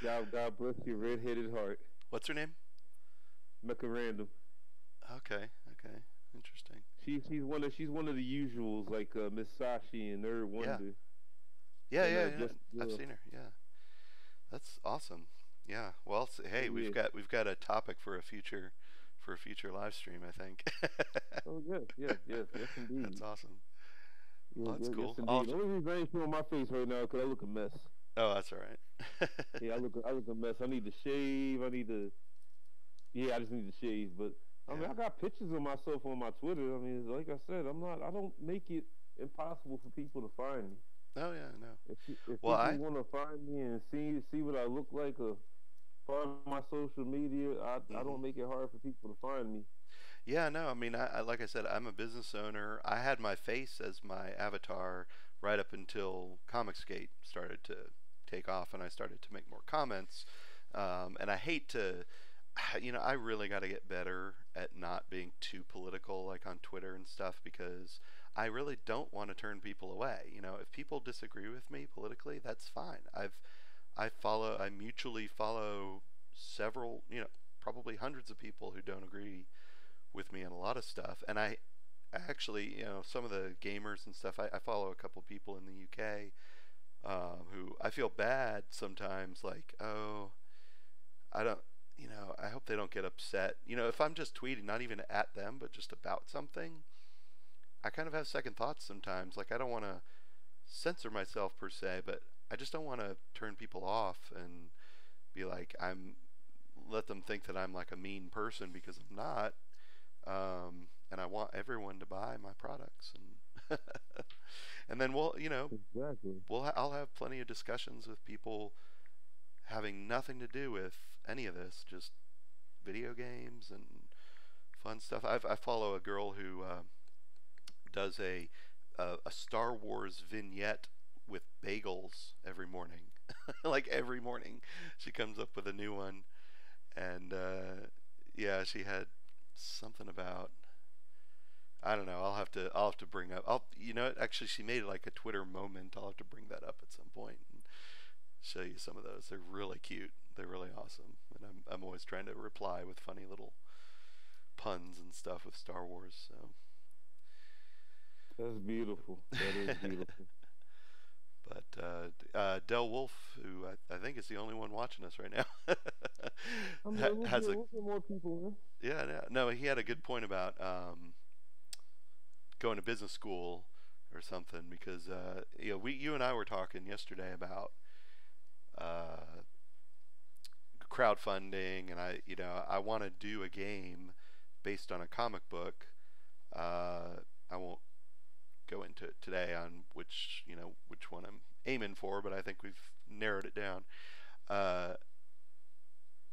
C: God bless your red-headed heart.
A: What's her name?
C: Mecca Random.
A: Okay, interesting.
C: She's one of the usuals, like Miss Sashi and Nerd Wonder.
A: Yeah. I've seen her. Yeah, that's awesome. Yeah. Well, hey, we've got a topic for a future live stream, I think.
C: Oh yes, indeed.
A: That's awesome.
C: Yeah,
A: well, that's cool.
C: Yes, the only reason I ain't showing my face right now because I look a mess.
A: Oh, that's all right.
C: Yeah, I look a mess. I need to shave. I just need to shave. But I mean, I got pictures of myself on my Twitter. I mean, like I said, I don't make it impossible for people to find me.
A: Oh yeah, no.
C: If people want to find me and see what I look like or find my social media, I don't make it hard for people to find me.
A: Yeah, no, I mean, like I said, I'm a business owner. I had my face as my avatar right up until ComicsGate started to take off, and I started to make more comments. And I hate to, I really got to get better at not being too political, like on Twitter and stuff, because I really don't want to turn people away. If people disagree with me politically, that's fine. I mutually follow several, probably hundreds of people who don't agree with me on a lot of stuff. And I actually, some of the gamers and stuff, I follow a couple people in the UK who I feel bad sometimes, like, oh, I don't, I hope they don't get upset. If I'm just tweeting, not even at them, but just about something, I kind of have second thoughts sometimes. Like, I don't want to censor myself per se, but I just don't want to turn people off and be like, let them think that I'm like a mean person, because I'm not. And I want everyone to buy my products, and and then
C: Exactly.
A: I'll have plenty of discussions with people having nothing to do with any of this, just video games and fun stuff. I follow a girl who does a Star Wars vignette with bagels every morning. Like every morning, she comes up with a new one, and yeah, she had something about, I don't know. I'll have to bring up. Actually, she made like a Twitter moment. I'll have to bring that up at some point and show you some of those. They're really cute. They're really awesome, and I'm always trying to reply with funny little puns and stuff with Star Wars. So.
C: That's beautiful. That is beautiful.
A: But Del Wolf, who I think is the only one watching us right now,
C: I mean,
A: has a
C: we'll get more people
A: yeah, yeah, no, he had a good point about going to business school or something, because you and I were talking yesterday about uh, crowdfunding, and I want to do a game based on a comic book. I won't go into it today on which one I'm aiming for, but I think we've narrowed it down. Uh,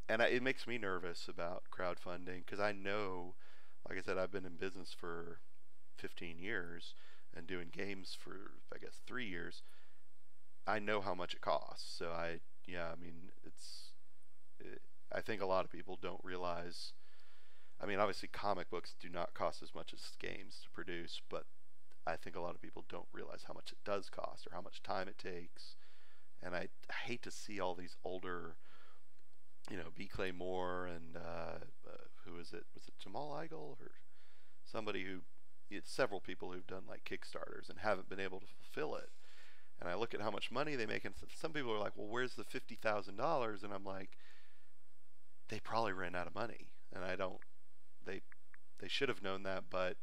A: and it makes me nervous about crowdfunding, because I know, like I said, I've been in business for 15 years and doing games for, I guess, 3 years. I know how much it costs. So yeah, I mean, I think a lot of people don't realize. I mean, obviously, comic books do not cost as much as games to produce, but I think a lot of people don't realize how much it does cost or how much time it takes. And I hate to see all these older, B. Clay Moore and who is it? Was it Jamal Igle or somebody who? It's several people who've done like Kickstarters and haven't been able to fulfill it. And I look at how much money they make, and some people are like, "Well, where's the $50,000?" And I'm like, they probably ran out of money, and I don't. They they should have known that, but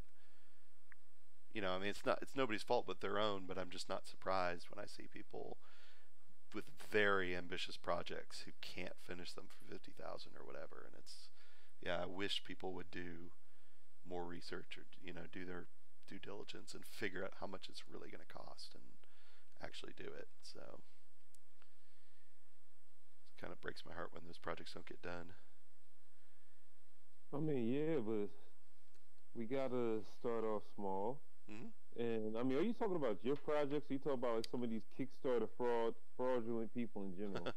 A: I mean, it's nobody's fault but their own. But I'm just not surprised when I see people with very ambitious projects who can't finish them for 50,000 or whatever. And yeah, I wish people would do more research, or do their due diligence and figure out how much it's really going to cost and actually do it. So it kind of breaks my heart when those projects don't get done.
C: I mean, yeah, but we gotta start off small.
A: Mm-hmm.
C: And I mean, are you talking about your projects? Are you talking about like some of these Kickstarter fraudulent people in general?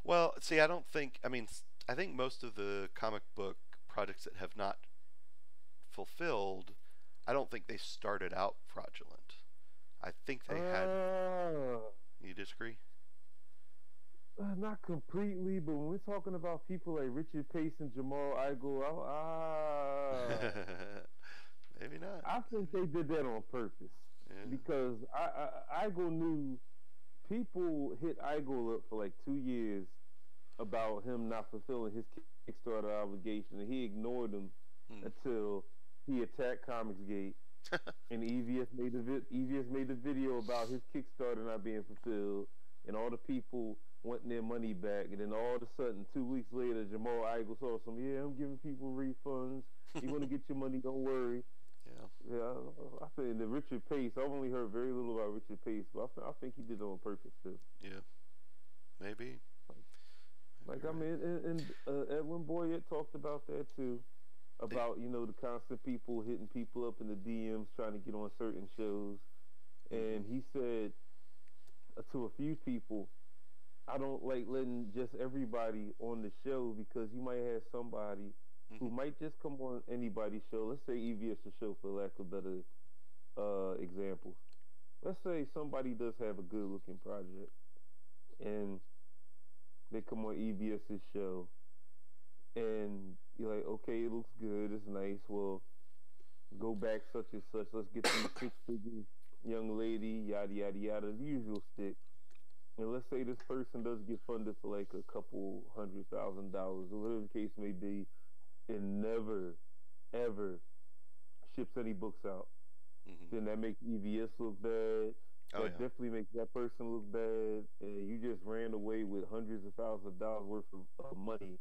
A: Well, see, I don't think. I mean, I think most of the comic book projects that have not fulfilled, I don't think they started out fraudulent. I think they had. You disagree?
C: Not completely, but when we're talking about people like Richard Pace and Jamal Igle,
A: Maybe not.
C: I think they did that on purpose,
A: Yeah.
C: because Igle knew people hit Igle up for like 2 years about him not fulfilling his Kickstarter obligation, and he ignored them until he attacked ComicsGate, and EVS made the video about his Kickstarter not being fulfilled, and all the people wanting their money back. And then all of a sudden, 2 weeks later, Jamal Igle saw some, yeah, I'm giving people refunds. You want to get your money, don't worry. Yeah, I think the Richard Pace, I've only heard very little about Richard Pace, but I think he did it on purpose too.
A: Yeah, maybe.
C: Like, I mean, and Edwin Boyett talked about that too. about the constant people hitting people up in the DMs trying to get on certain shows, and he said to a few people, I don't like letting just everybody on the show because you might have somebody who might just come on anybody's show. Let's say EVS' show, for lack of better examples. Let's say somebody does have a good looking project and they come on EVS' show and you're like, okay, it looks good, it's nice. Well, go back such and such. Let's get these 6-figure young lady, yada yada yada, the usual stick. And let's say this person does get funded for like a couple $100,000 or whatever the case may be, and never, ever ships any books out. Then that makes EVS look bad. That definitely makes that person look bad. And you just ran away with hundreds of thousands of dollars worth of money,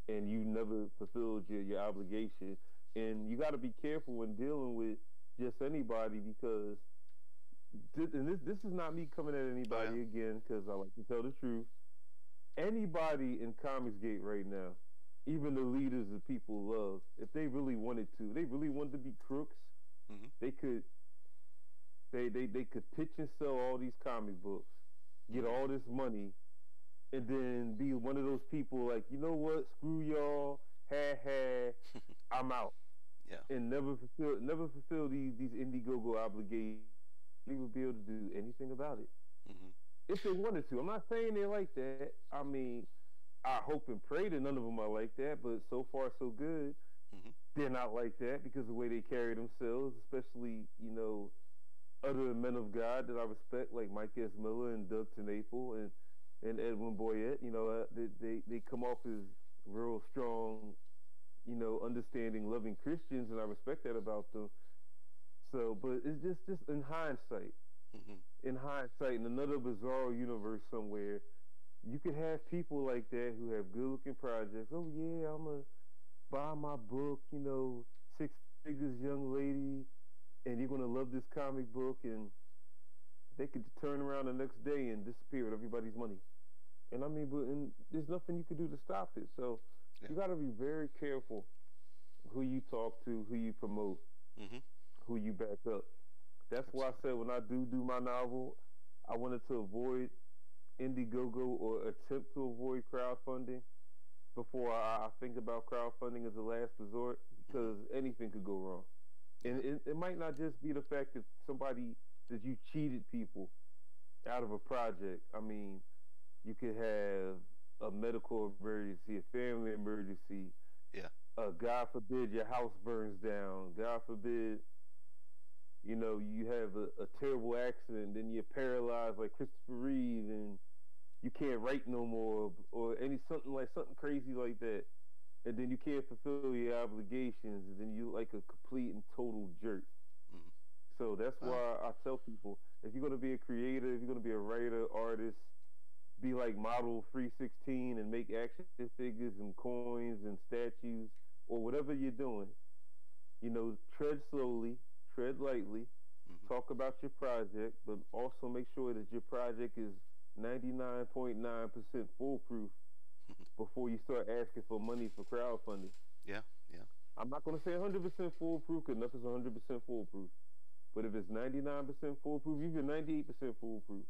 C: and you never fulfilled your obligation. And you got to be careful when dealing with just anybody, because this is not me coming at anybody again, because I like to tell the truth. Anybody in ComicsGate right now, even the leaders that people love, if they really wanted to, they really wanted to be crooks, they could pitch and sell all these comic books, get all this money, and then be one of those people like, you know what, screw y'all, I'm out. And never fulfill these Indiegogo obligations. They would be able to do anything about it if they wanted to. I'm not saying they're like that. I mean, I hope and pray that none of them are like that, but so far so good. They're not like that because of the way they carry themselves, especially, other men of God that I respect, like Mike S. Miller and Doug TenNapel and Edwin Boyette. They come off as real strong, understanding, loving Christians, and I respect that about them. So, but it's just in hindsight. In hindsight, in another bizarre universe somewhere, you could have people like that who have good-looking projects. Oh yeah, I'm gonna buy my book, 6 figures, young lady, and you're gonna love this comic book, and they could turn around the next day and disappear with everybody's money. And I mean, and there's nothing you can do to stop it. So you got to be very careful who you talk to, who you promote, who you back up. That's why I said when I do my novel, I wanted to avoid Indiegogo or attempt to avoid crowdfunding before I think about crowdfunding as a last resort, because anything could go wrong. And it might not just be the fact that you cheated people out of a project. I mean, you could have a medical emergency, a family emergency. God forbid your house burns down. God forbid, you have a terrible accident, then you're paralyzed like Christopher Reeve and you can't write no more, or something crazy like that. And then you can't fulfill your obligations, and then you're like a complete and total jerk. So that's why I tell people, if you're going to be a creator, if you're going to be a writer, artist, be like Model 316 and make action figures and coins and statues, or whatever you're doing, tread slowly, tread lightly, talk about your project, but also make sure that your project is 99.9% foolproof before you start asking for money for crowdfunding. I'm not going to say 100% foolproof, because nothing's 100% foolproof. But if it's 99% foolproof, even 98% foolproof,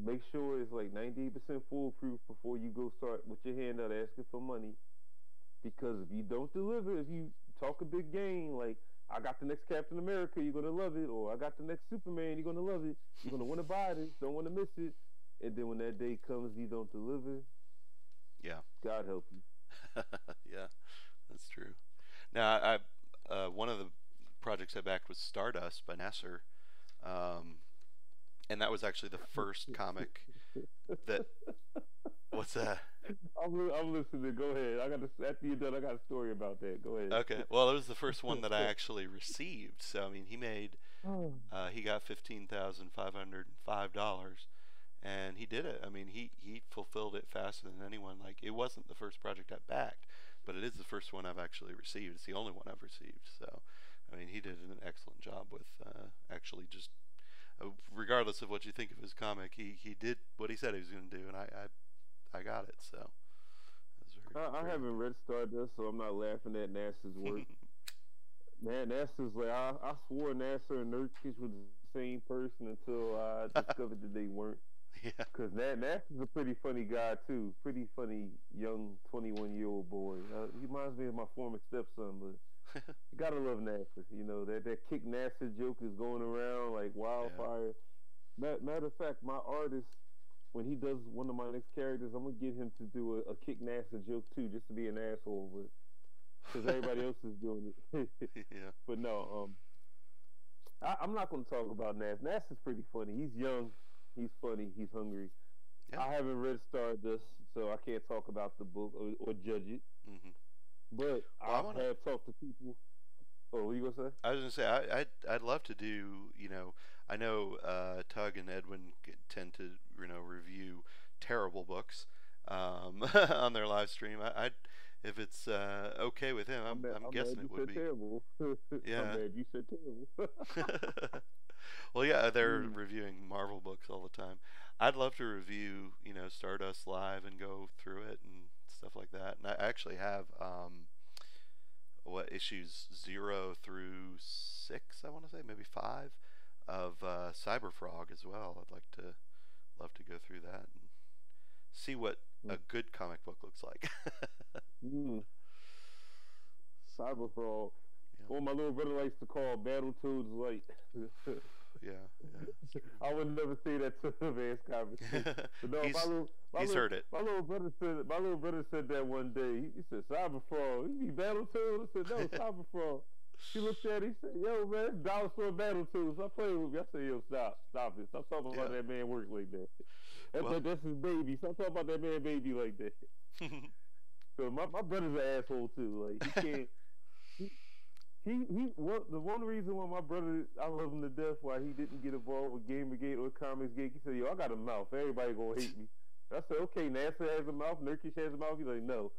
C: make sure it's like 98% foolproof before you go start with your hand out asking for money. Because if you don't deliver, if you talk a big game, like, I got the next Captain America, you're going to love it, or I got the next Superman, you're going to love it, you're going to want to buy this, don't want to miss it, and then when that day comes, you don't deliver, God help you.
A: That's true. Now, one of the projects I backed was Stardust by Nasser, and that was actually the first comic that... What's that?
C: I'm listening. Go ahead. After you're done, I got a story about that. Go ahead.
A: Okay. Well, it was the first one that I actually received. So I mean, he got $15,505, and he did it. I mean, he fulfilled it faster than anyone. Like, it wasn't the first project I backed, but it is the first one I've actually received. It's the only one I've received. So, I mean, he did an excellent job with actually just, regardless of what you think of his comic, he did what he said he was going to do, and I got it. So it was
C: I haven't read Stardust, so I'm not laughing at NASA's work. Man, NASA's like I swore NASA and Nurkic were the same person until I discovered that they weren't.
A: Yeah.
C: Cause NASA's a pretty funny guy too, pretty funny young 21-year-old boy. He reminds me of my former stepson, but you gotta love NASA. You know that kick NASA joke is going around like wildfire. Matter of fact, my artist, when he does one of my next characters, I'm gonna get him to do a kick NASA joke too, just to be an asshole, but because everybody else is doing it.
A: Yeah.
C: But no, I'm not gonna talk about NASA. NASA's pretty funny. He's young, he's funny, he's hungry.
A: Yeah.
C: I haven't read Stardust, so I can't talk about the book or judge it.
A: Mm-hmm.
C: But
A: Well,
C: I have talked to people. Oh, what you gonna say?
A: I was gonna say I'd love to do. I know Tug and Edwin tend to review terrible books on their live stream. I if it's okay with him, I'm guessing it would be.
C: Terrible.
A: Yeah.
C: I'm mad you said terrible.
A: Well, yeah, they're reviewing Marvel books all the time. I'd love to review, Stardust live and go through it and stuff like that. And I actually have issues 0 through 6, I want to say, maybe 5 of Cyberfrog as well. I'd love to go through that and see what a good comic book looks like.
C: Cyberfrog.
A: Yeah.
C: Well, my little brother likes to call Battletoads Light.
A: Yeah.
C: I would never say that to a man's conversation. But no,
A: he's heard it.
C: My little brother said that one day. He said, Cyberfrog. You mean Battletoads? I said, no, Cyberfrog. He looked at it, he said, yo, man, it's dollar store Battletoads. Stop playing with me. I said, yo, stop it. Stop talking about that man work like that. That's his baby. Stop talking about that man baby like that. So my brother's an asshole too. Like, he can't. The one reason why my brother, I love him to death, why he didn't get involved with GamerGate or ComicsGate, he said, yo, I got a mouth. Everybody gonna hate me. I said, okay, NASA has a mouth, Nurkic has a mouth. He's like, no.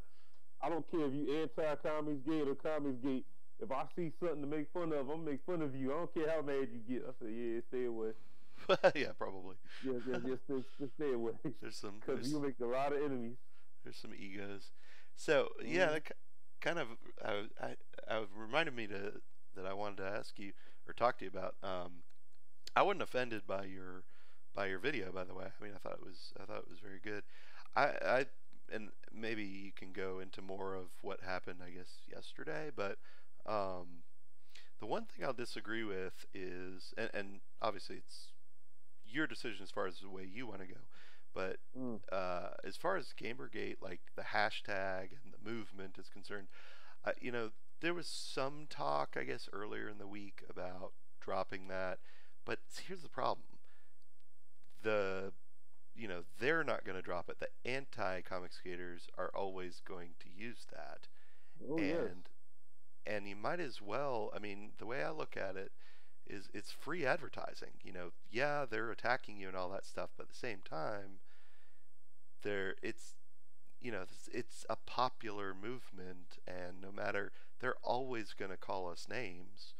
C: I don't care if you anti-ComicsGate or ComicsGate. If I see something to make fun of, I'm gonna make fun of you. I don't care how mad you get. I said, yeah, stay away.
A: Yeah, probably.
C: Just stay away. Because you make a lot of enemies.
A: There's some egos. So, yeah, that kind of reminded me that I wanted to ask you or talk to you about. I wasn't offended by your video, by the way. I mean, I thought it was very good. And maybe you can go into more of what happened, I guess, yesterday. But the one thing I'll disagree with is, and obviously it's your decision as far as the way you want to go. But as far as Gamergate, like the hashtag and the movement is concerned, there was some talk, I guess, earlier in the week about dropping that. But here's the problem. They're not going to drop it. The anti-comic skaters are always going to use that.
C: Oh,
A: and you might as well, I mean, the way I look at it is it's free advertising. Yeah, they're attacking you and all that stuff, but at the same time, it's a popular movement, and no matter, they're always going to call us names.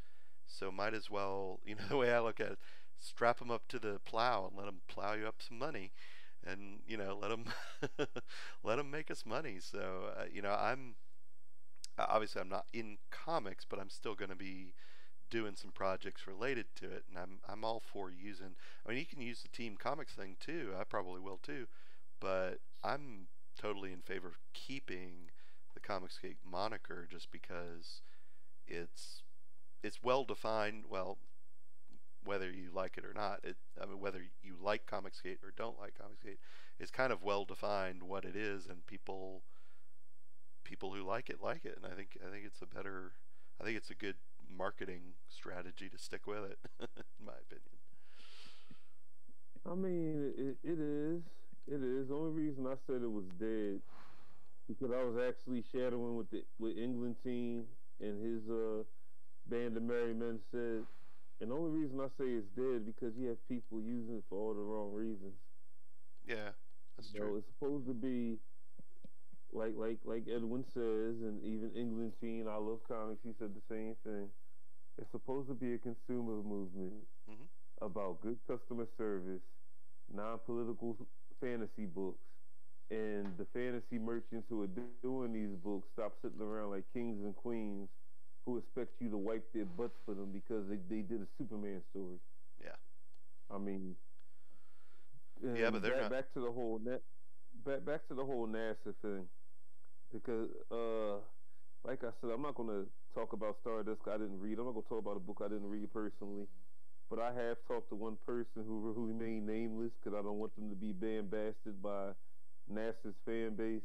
A: So might as well, the way I look at it, strap them up to the plow and let them plow you up some money, and let them make us money. So I'm not in comics, but I'm still going to be doing some projects related to it, and I'm all for using. I mean, you can use the Team Comics thing too. I probably will too, but I'm totally in favor of keeping the ComicsGate moniker just because it's well defined. Well, whether you like it or not, whether you like ComicsGate or don't like ComicsGate, it's kind of well defined what it is, and people who like it, and I think it's a good marketing strategy to stick with it, in my opinion.
C: I mean, it is. It is. The only reason I said it was dead because I was actually shadowing with England team and his band of merry men said, and the only reason I say it's dead because you have people using it for all the wrong reasons.
A: Yeah, that's true.
C: It's supposed to be like Edwin says, and even England team, I love comics. He said the same thing. It's supposed to be a consumer movement about good customer service, non-political fantasy books, and the fantasy merchants who are doing these books stop sitting around like kings and queens who expect you to wipe their butts for them because they did a Superman story.
A: Yeah.
C: I mean,
A: Yeah, but
C: and
A: they're not.
C: back to the whole back to the whole NASA thing because like I said, I'm not gonna talk about Stardust. I didn't read. I'm not gonna talk about a book I didn't read personally. But I have talked to one person who remained nameless because I don't want them to be bambasted by NASA's fan base.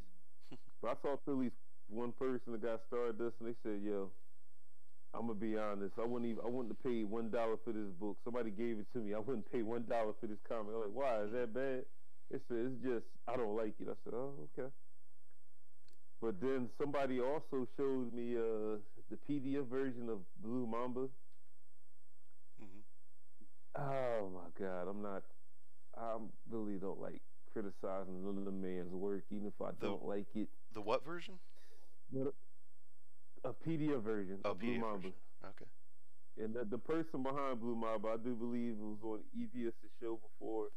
C: But I talked to at least one person that got Stardust, and they said, "Yo, I'm gonna be honest. I wouldn't have paid $1 for this book. Somebody gave it to me. I wouldn't pay $1 for this comic." I'm like, "Why? Is that bad?" They said, "It's just I don't like it." I said, "Oh, okay." But then somebody also showed me the PDF version of Blue Mamba.
A: Mm-hmm.
C: Oh my God, I really don't like criticizing another man's work, even if I
A: The
C: don't like it.
A: the what version?
C: But a PDF version
A: Oh,
C: of Blue
A: PDF
C: Mamba.
A: version. Okay.
C: And the person behind Blue Mamba, I do believe it was on EVS' show before.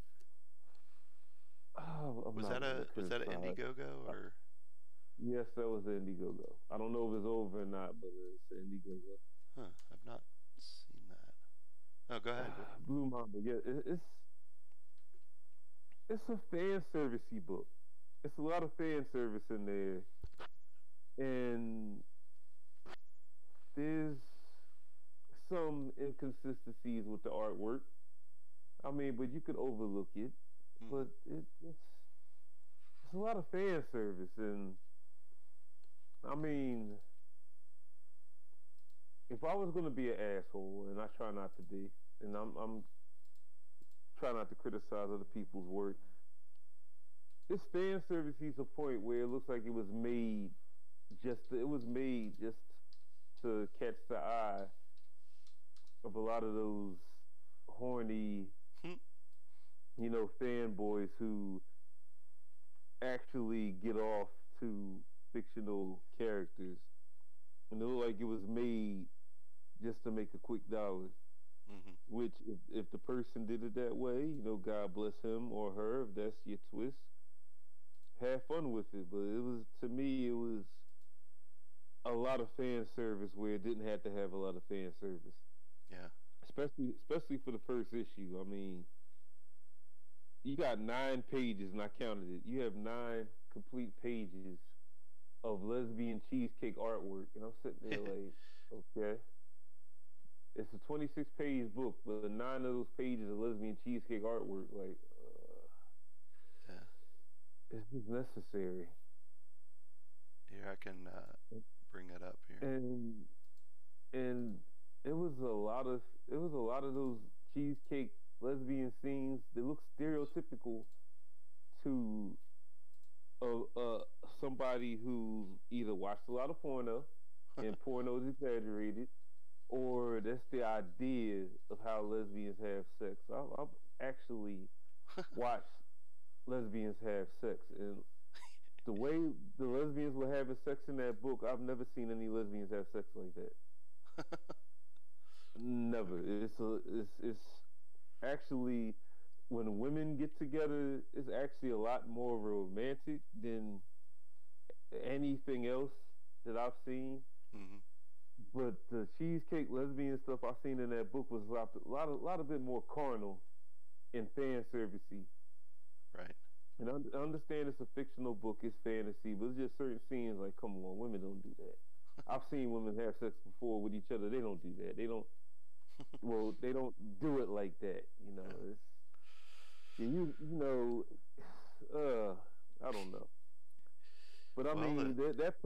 C: Oh, I'm
A: Was
C: not
A: that
C: going to
A: was that an
C: criticize.
A: Indiegogo or?
C: Yes, that was the Indiegogo. I don't know if it's over or not, but it's the Indiegogo.
A: Huh. I've not seen that. Oh, go ahead.
C: Blue Mamba, yeah, it's a fan servicey book. It's a lot of fan service in there, and there's some inconsistencies with the artwork. I mean, but you could overlook it.
A: Mm-hmm.
C: But it's a lot of fan service, and I mean, if I was gonna be an asshole, and I try not to be, and I'm trying not to criticize other people's work, this fan service is a point where it looks like it was made just to catch the eye of a lot of those horny, fanboys who actually get off to fictional characters, and it looked like it was made just to make a quick dollar.
A: Mm-hmm.
C: Which, if the person did it that way, God bless him or her. If that's your twist, have fun with it. But to me, it was a lot of fan service where it didn't have to have a lot of fan service.
A: Yeah.
C: Especially for the first issue. I mean, you got 9 pages, and I counted it. You have 9 complete pages of lesbian cheesecake artwork, and I'm sitting there like, okay. It's a 26-page book, but 9 of those pages of lesbian cheesecake artwork. Like,
A: Yeah.
C: it's just necessary.
A: Here, I can bring it up here.
C: And it was a lot of those cheesecake lesbian scenes that look stereotypical to somebody who's either watched a lot of porno and porno is exaggerated, or that's the idea of how lesbians have sex. I've actually watched lesbians have sex, and the way the lesbians were having sex in that book, I've never seen any lesbians have sex like that. Never. It's actually, when women get together, it's actually a lot more romantic than anything else that I've seen.
A: Mm-hmm.
C: But the cheesecake lesbian stuff I seen in that book was a lot of bit more carnal and fan servicey.
A: Right.
C: And I understand it's a fictional book, it's fantasy, but it's just certain scenes like, come on, women don't do that. I've seen women have sex before with each other. They don't do that. They don't. Well, they don't do it like that. It's, I don't know. But I mean, that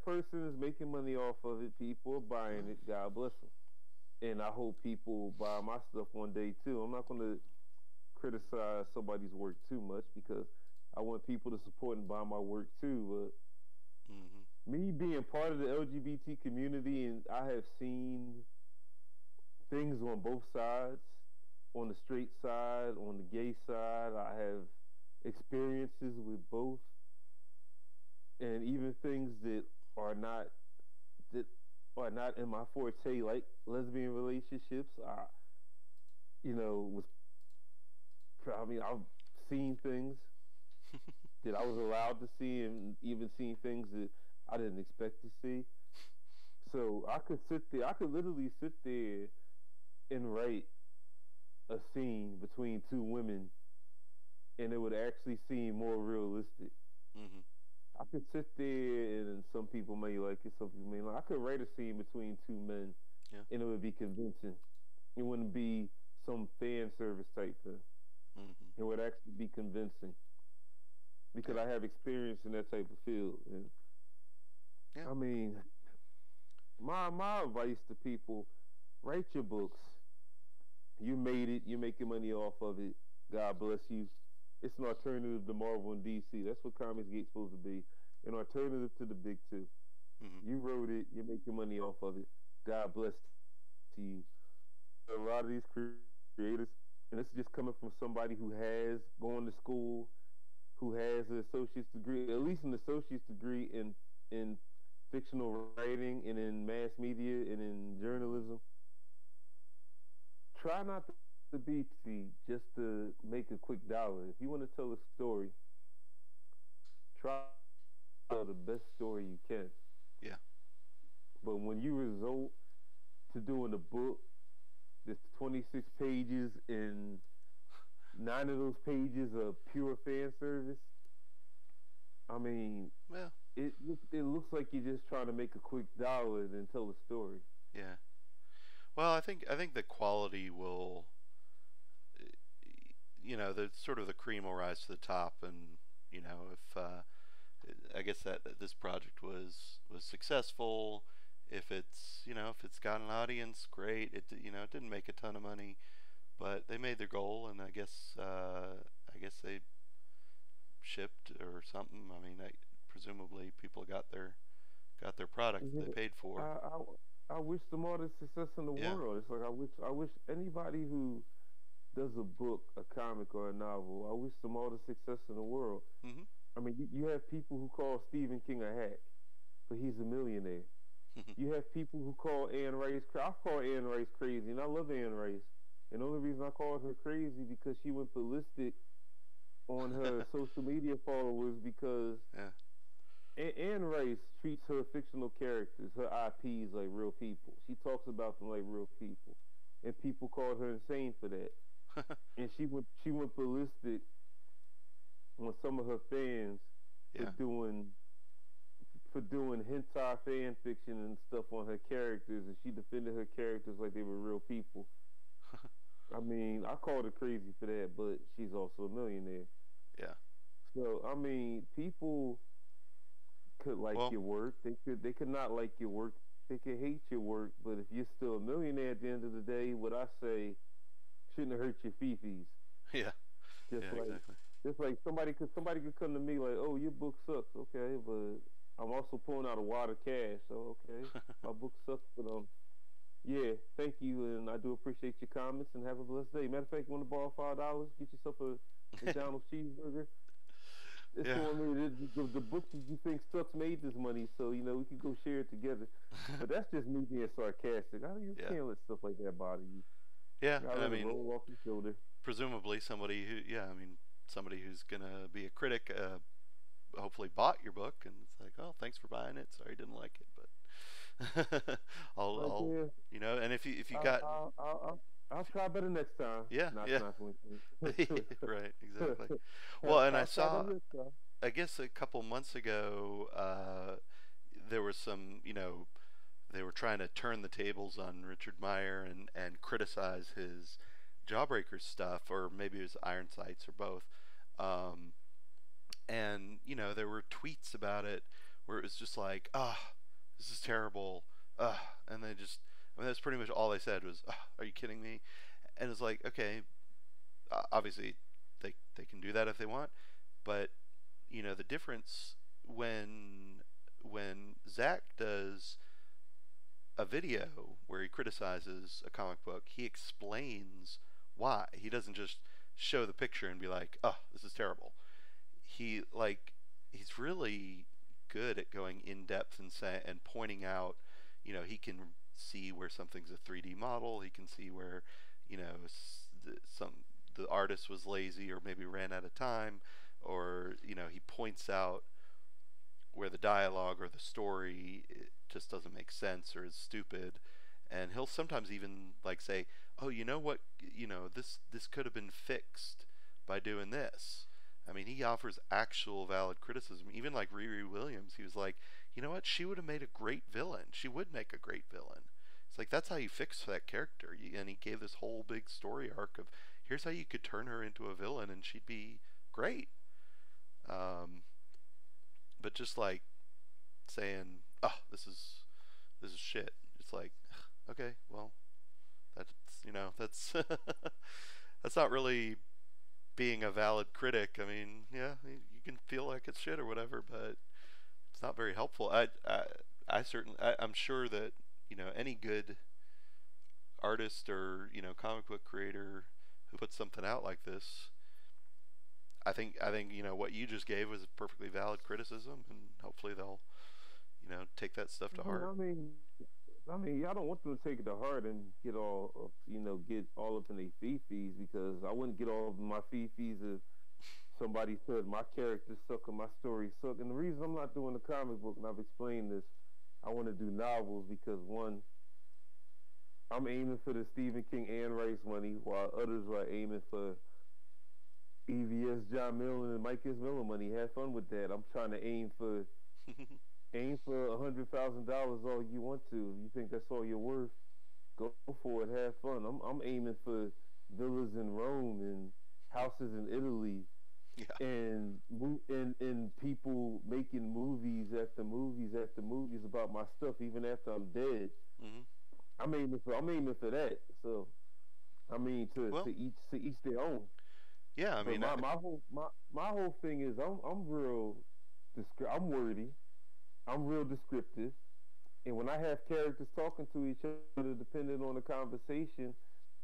C: person is making money off of it. People are buying it. God bless them. And I hope people buy my stuff one day too. I'm not going to criticize somebody's work too much because I want people to support and buy my work too. But me being part of the LGBT community, and I have seen things on both sides, on the straight side, on the gay side. I have experiences with both, and even things that are not in my forte, like lesbian relationships. I've seen things. that I was allowed to see, and even seeing things that I didn't expect to see. So I could sit there. I could literally sit there and write a scene between two women, and it would actually seem more realistic.
A: Mm-hmm.
C: I could sit there, and some people may like it, some people may not. I could write a scene between two men,
A: Yeah.
C: and it would be convincing. It wouldn't be some fan service type thing.
A: Mm-hmm.
C: It would actually be convincing because
A: Yeah.
C: I have experience in that type of field. And
A: Yeah.
C: I mean, my advice to people: write your books. You made it. You're making money off of it. God bless you. It's an alternative to Marvel and DC. That's what ComicsGate's supposed to be. An alternative to the big two.
A: Mm-hmm.
C: You wrote it. You're making money off of it. God bless to you. A lot of these creators, and this is just coming from somebody who has gone to school, who has an associate's degree, at least an associate's degree in fictional writing and in mass media and in journalism. Try not to be just to make a quick dollar. If you want to tell a story, try to tell the best story you can.
A: Yeah.
C: But when you resort to doing a book that's 26 pages and 9 of those pages are pure fan service, I mean,
A: Well.
C: it looks like you're just trying to make a quick dollar and tell a story.
A: Yeah. Well, I think the quality will, the sort of the cream will rise to the top, and if I guess that this project was successful, if it's got an audience, great. It didn't make a ton of money, but they made their goal, and I guess they shipped or something. I mean, presumably people got their product that
C: Yeah,
A: they paid for.
C: I wish them all the success in the
A: Yeah.
C: world. It's like I wish anybody who does a book, a comic, or a novel, I wish them all the success in the world.
A: Mhm.
C: I mean, you have people who call Stephen King a hack, but he's a millionaire. You have people who call Anne Rice. I call Anne Rice crazy, and I love Anne Rice. And the only reason I called her crazy because she went ballistic on her social media followers because
A: Yeah.
C: Anne Rice treats her fictional characters, her IPs, like real people. She talks about them like real people, and people called her insane for that. And she went ballistic on some of her fans for
A: Yeah.
C: doing for doing hentai fan fiction and stuff on her characters, and she defended her characters like they were real people. I mean, I called her crazy for that, but she's also a millionaire.
A: Yeah.
C: So I mean, people could like
A: Well.
C: your work. They could not like your work. They could hate your work. But if you're still a millionaire at the end of the day, what I say shouldn't hurt your fifis.
A: Yeah.
C: Just
A: Yeah.
C: like
A: Exactly.
C: just like somebody could come to me like, oh, your book sucks. Okay, but I'm also pulling out a wad of cash. So okay, my book sucks, but yeah, thank you, and I do appreciate your comments, and have a blessed day. Matter of fact, you want to borrow $5? Get yourself a McDonald's cheeseburger. It's
A: Yeah.
C: on me. The book that you think sucks made this money, so we can go share it together. But that's just me being sarcastic. You
A: Yeah.
C: can't let stuff like that bother you.
A: Yeah.
C: You gotta
A: And I
C: let it
A: mean,
C: roll off your shoulder.
A: presumably somebody who's gonna be a critic, hopefully bought your book, and it's like, oh, thanks for buying it. Sorry, didn't like it, but
C: Right
A: I'll
C: there.
A: and if you
C: I'll,
A: got
C: I'll, I'll, I'll try better next time.
A: yeah,
C: Not
A: yeah.
C: not going
A: Right, exactly. Well, and I
C: I'll try
A: saw,
C: better next time.
A: I guess a couple months ago, there was some, they were trying to turn the tables on Richard Meyer and criticize his Jawbreaker stuff, or maybe it was Iron Sights or both. Um, and there were tweets about it where it was just like, this is terrible, and they just, I mean, that's pretty much all they said was, are you kidding me? And it's like, okay, obviously they can do that if they want, but the difference when Zach does a video where he criticizes a comic book, he explains why. He doesn't just show the picture and be like, "Oh, this is terrible." He's really good at going in depth and pointing out. He can see where something's a 3D model. He can see where some the artist was lazy or maybe ran out of time, or he points out where the dialogue or the story just doesn't make sense or is stupid, and he'll sometimes even like say, "Oh, you know what? This could have been fixed by doing this." I mean, he offers actual valid criticism. Even like Riri Williams, he was like, "You know what? She would have made a great villain. She would make a great villain." It's like that's how you fix that character. And he gave this whole big story arc of here's how you could turn her into a villain and she'd be great. Um, but just like saying, "Oh, this is shit." It's like, okay, well, that's that's not really being a valid critic. I mean, yeah, you can feel like it's shit or whatever, but it's not very helpful. I'm sure that any good artist or comic book creator who puts something out like this, I think what you just gave was a perfectly valid criticism, and hopefully they'll take that stuff to heart.
C: I don't want them to take it to heart and get all up in their fee-fees, because I wouldn't get all of my fee-fees if somebody said my character suck or my story suck. And the reason I'm not doing a comic book, and I've explained this, I want to do novels because, one, I'm aiming for the Stephen King Anne Rice money, while others are aiming for EVS John Millen and Mike S. Miller money. Have fun with that. I'm trying to aim for $100,000 all you want to. You think that's all you're worth? Go for it. Have fun. I'm aiming for villas in Rome and houses in Italy,
A: Yeah.
C: and people making movies after movies after movies about my stuff even after I'm dead.
A: Hmm.
C: I'm aiming for that. So I mean,
A: Well,
C: to each their own.
A: yeah. I
C: But
A: mean,
C: my whole thing is I'm real. I'm wordy. I'm real descriptive. And when I have characters talking to each other, depending on the conversation,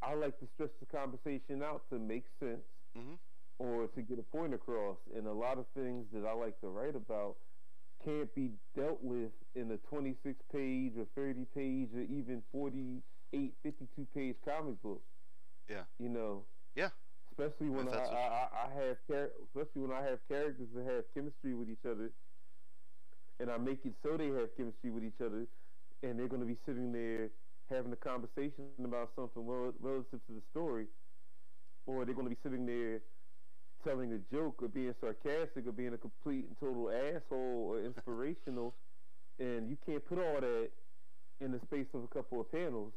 C: I like to stretch the conversation out to make sense
A: hmm
C: or to get a point across. And a lot of things that I like to write about can't be dealt with in a 26 page or 30 page or even 48, 52 page comic book.
A: yeah,
C: You know,
A: yeah.
C: especially when
A: If that's what.
C: especially when I have characters that have chemistry with each other, and I make it so they have chemistry with each other, and they're going to be sitting there having a conversation about something relative to the story, or they're going to be sitting there telling a joke or being sarcastic or being a complete and total asshole or inspirational, and you can't put all that in the space of a couple of panels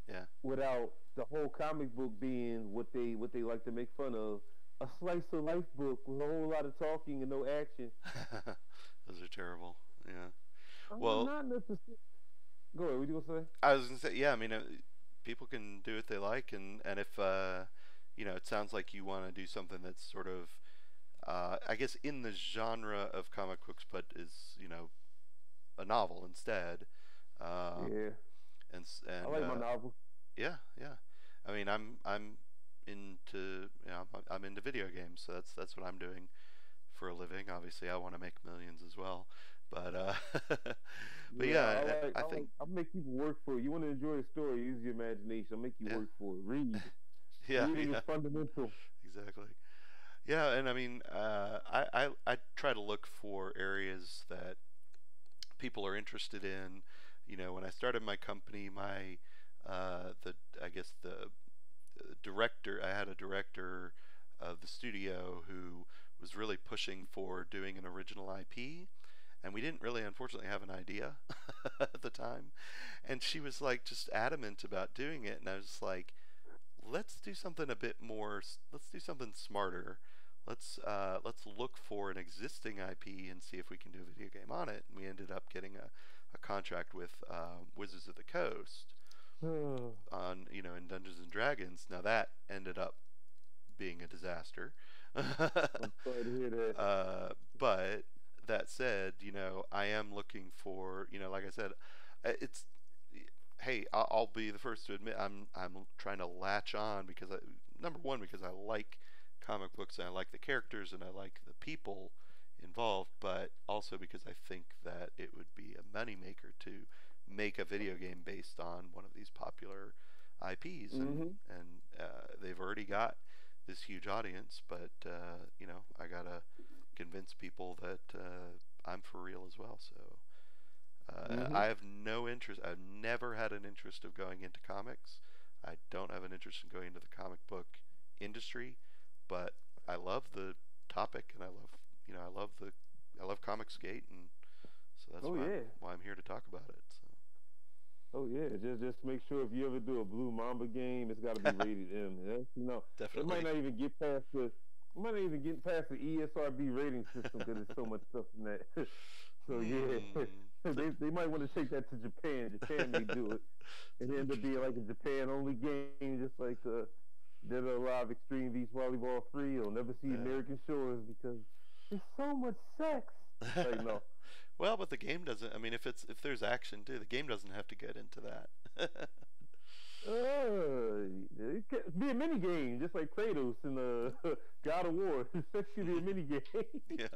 A: Yeah.
C: without the whole comic book being what they like to make fun of, a slice of life book with a whole lot of talking and no action.
A: Those are terrible. Yeah.
C: I'm
A: Well,
C: not necessarily. Go ahead. What you gonna say?
A: I was gonna say, yeah. I mean, people can do what they like, and if it sounds like you want to do something that's sort of, I guess, in the genre of comic books, but is a novel instead. Um,
C: Yeah,
A: and
C: I like my novels.
A: yeah, yeah. I mean, I'm into I'm into video games, so that's what I'm doing for a living. Obviously, I want to make millions as well, but but
C: Yeah,
A: yeah, I think
C: I make people work for it. You want to enjoy a story? Use your imagination. I make you
A: yeah,
C: work for it. Read.
A: yeah,
C: Reading is
A: yeah,
C: fundamental.
A: exactly. Yeah, and I mean, I try to look for areas that people are interested in. When I started my company, my the I guess the director, I had a director of the studio who was really pushing for doing an original IP, and we didn't really, unfortunately, have an idea at the time. And she was like just adamant about doing it, and I was just like, let's do something a bit more. Let's do something smarter. Let's look for an existing IP and see if we can do a video game on it. And we ended up getting a contract with Wizards of the Coast on in Dungeons and Dragons. Now that ended up being a disaster.
C: I'm sorry to hear that.
A: But that said, I am looking for, like I said, it's hey, I'll be the first to admit I'm trying to latch on because number one, because I like comic books and I like the characters and I like the people involved, but also because I think that it would be a moneymaker to make a video game based on one of these popular IPs,
C: Mm-hmm.
A: and they've already got this huge audience, but you know, I gotta convince people that I'm for real as well. So
C: Mm-hmm.
A: I have no interest. I've never had an interest of going into comics. I don't have an interest in going into the comic book industry, but I love the topic, and I love, you know, I love ComicsGate, and so that's
C: Oh yeah.
A: why I'm here to talk about it.
C: Oh yeah, just make sure if you ever do a Blue Mamba game, it's got to be
A: So
C: rated M. You know, it might
A: definitely.
C: not even get past the, it might not even get past the ESRB rating system because there's so much stuff in that. So yeah,
A: Hmm.
C: they might want to take that to Japan. Japan may do it, and it end up being
A: Interesting.
C: like a Japan only game, just like Dead or Alive Extreme Beach Volleyball 3. You'll never see American Shores because there's so much sex. Like
A: Yeah.
C: no,
A: Well, but the game doesn't. I mean, if there's action too, the game doesn't have to get into that.
C: it could be a mini game, just like Kratos in the God of War. Sex could be a mini game.
A: Yeah.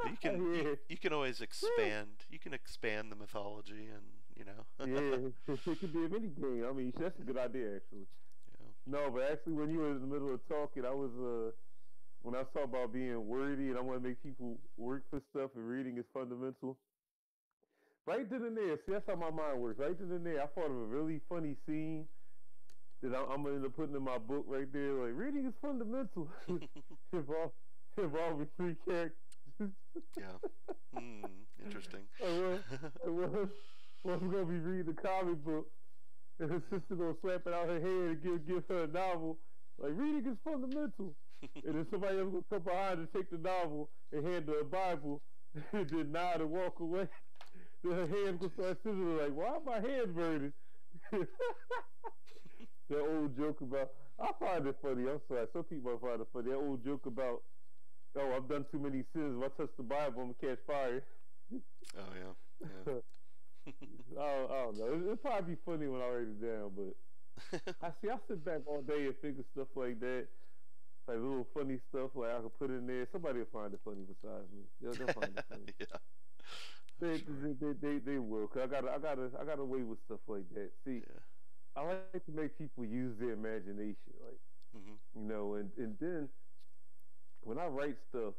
A: You can
C: Yeah,
A: you can always expand. You can expand the mythology, and you know.
C: yeah, it could be a mini game. I mean, that's a good idea, actually.
A: Yeah.
C: No, but actually, when you were in the middle of talking, I was when I was talking about being worthy and I want to make people work for stuff and reading is fundamental. Right then and there, see, that's how my mind works. Right then and there, I thought of a really funny scene that I'm gonna end up putting in my book right there. Like reading is fundamental. Involve, involving three characters.
A: Yeah. Hmm. Interesting.
C: well, well, I'm gonna be reading a comic book, and her sister gonna slap it out her head and give her a novel. Like reading is fundamental. And then somebody else gonna come behind and take the novel and hand her a Bible, and then nod and walk away. Then her hands gonna
A: Jeez.
C: start sizzling. Like, why are my hands burning? That old joke about, I find it funny. I'm sorry, some people find it funny. That old joke about, oh, I've done too many sins. If I touch the Bible, I'm gonna catch fire.
A: Oh yeah.
C: I don't know. It'll probably be funny when I write it down, but
A: Yeah.
C: I sit back all day and figure stuff like that, like little funny stuff like I could put in there. Somebody will find it funny besides me. They'll find it funny.
A: Yeah. I'm
C: They
A: sure.
C: they, they, they, they will. Cause I got away with stuff like that. See,
A: Yeah.
C: I like to make people use their imagination, like
A: Mhm.
C: and then when I write stuff,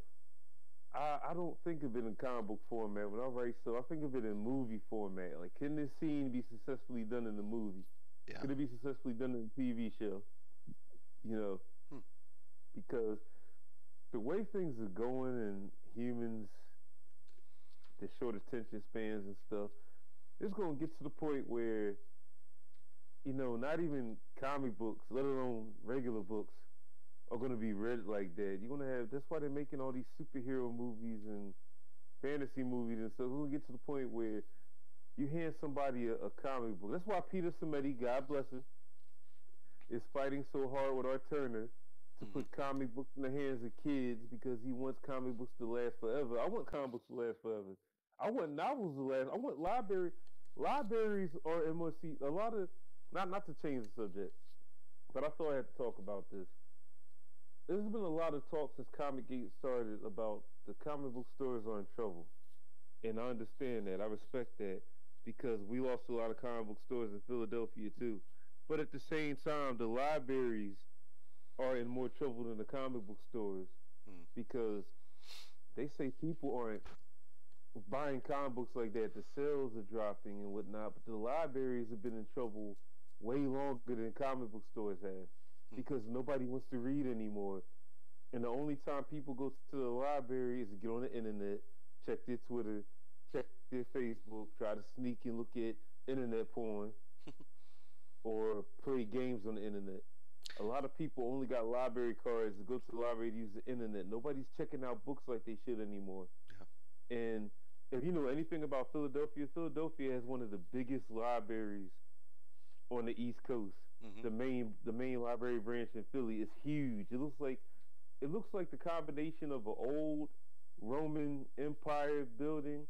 C: I don't think of it in comic book format. When I write stuff, I think of it in movie format. Like, can this scene be successfully done in the movie?
A: Yeah.
C: Could it be successfully done in a TV show? You know,
A: Hmm.
C: because the way things are going and humans, the short attention spans and stuff, it's going to get to the point where, not even comic books, let alone regular books, are going to be read like that. You're going to have, that's why they're making all these superhero movies and fantasy movies and stuff. We're going to get to the point where you hand somebody a comic book. That's why Peter Samedi, God bless him, is fighting so hard with Art Turner to
A: Mhm.
C: put comic books in the hands of kids because he wants comic books to last forever. I want comic books to last forever. I want novels to last. I want libraries are MOC. A lot of not to change the subject, but I thought I had to talk about this. There's been a lot of talk since ComicGate started about the comic book stores are in trouble, and I understand that. I respect that because we lost a lot of comic book stores in Philadelphia too. But at the same time, the libraries are in more trouble than the comic book stores
A: Mhm.
C: because they say people aren't buying comic books like that. The sales are dropping and whatnot, but the libraries have been in trouble way longer than comic book stores have
A: Mhm.
C: because nobody wants to read anymore. And the only time people go to the library is to get on the internet, check their Twitter, check their Facebook, try to sneak and look at internet porn or play games on the internet. A lot of people only got library cards to go to the library to use the internet. Nobody's checking out books like they should anymore.
A: Yeah.
C: And if you know anything about Philadelphia, Philadelphia has one of the biggest libraries on the East Coast.
A: Mhm.
C: The main library branch in Philly is huge. It looks like the combination of an old Roman Empire building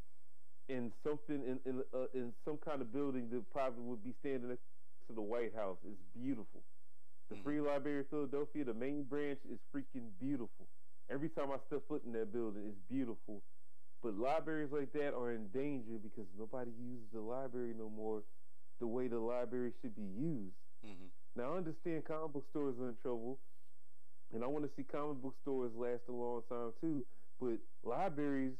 C: and something in some kind of building that probably would be standing next to the White House. It's beautiful. The
A: Mhm.
C: Free Library of Philadelphia, the main branch, is freaking beautiful. Every time I step foot in that building, it's beautiful. But libraries like that are in danger because nobody uses the library no more the way the library should be used.
A: Mhm.
C: Now, I understand comic book stores are in trouble And I want to see comic book stores last a long time too. But libraries,